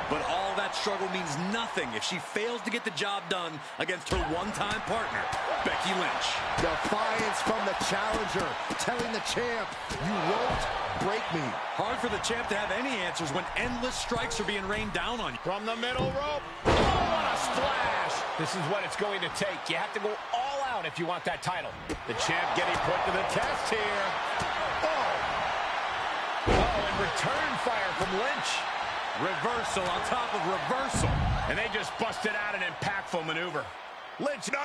But all that struggle means nothing if she fails to get the job done against her one-time partner, Becky Lynch. Defiance from the challenger, telling the champ, you won't break me. Hard for the champ to have any answers when endless strikes are being rained down on you. From the middle rope. Oh, what a splash. This is what it's going to take. You have to go all out if you want that title. The champ getting put to the test here. Oh, and return fire from Lynch. Reversal on top of reversal. And they just busted out an impactful maneuver. Lynch, no.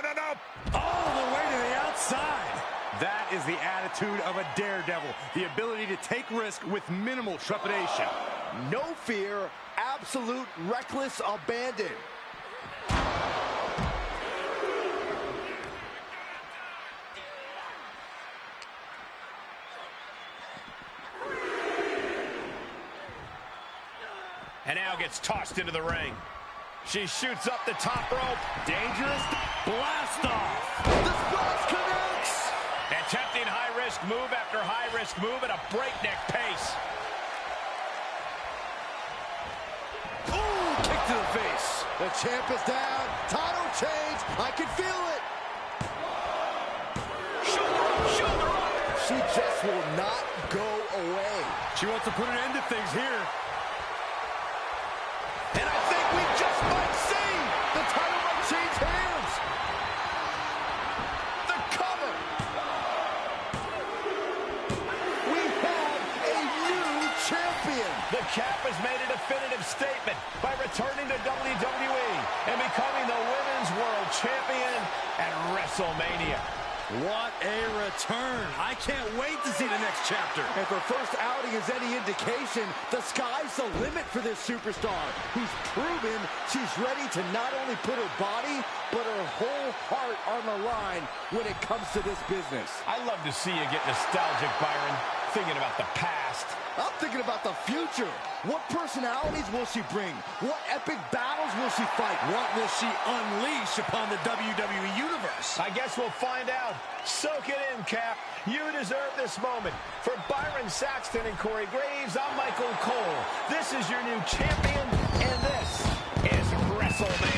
All the way to the outside. That is the attitude of a daredevil. The ability to take risk with minimal trepidation. No fear, absolute reckless abandon. And now gets tossed into the ring. She shoots up the top rope. Dangerous blast off. The splash connects. Attempting high-risk move after high-risk move at a breakneck pace. Ooh, kick to the face. The champ is down. Title change. I can feel it. Shoulder up. She just will not go away. She wants to put an end to things here. And I think we just might see the title might change hands. The cover. We have a new champion. The Cap has made a definitive statement by returning to WWE and becoming the Women's World Champion at WrestleMania. What a return. I can't wait to see the next chapter. If her first outing is any indication, the sky's the limit for this superstar, who's proven she's ready to not only put her body, but her whole heart on the line when it comes to this business. I love to see you get nostalgic, Byron, thinking about the past. I'm thinking about the future. What personalities will she bring? What epic battles will she fight? What will she unleash upon the WWE Universe? I guess we'll find out. Soak it in, Cap. You deserve this moment. For Byron Saxton and Corey Graves, I'm Michael Cole. This is your new champion, and this is WrestleMania.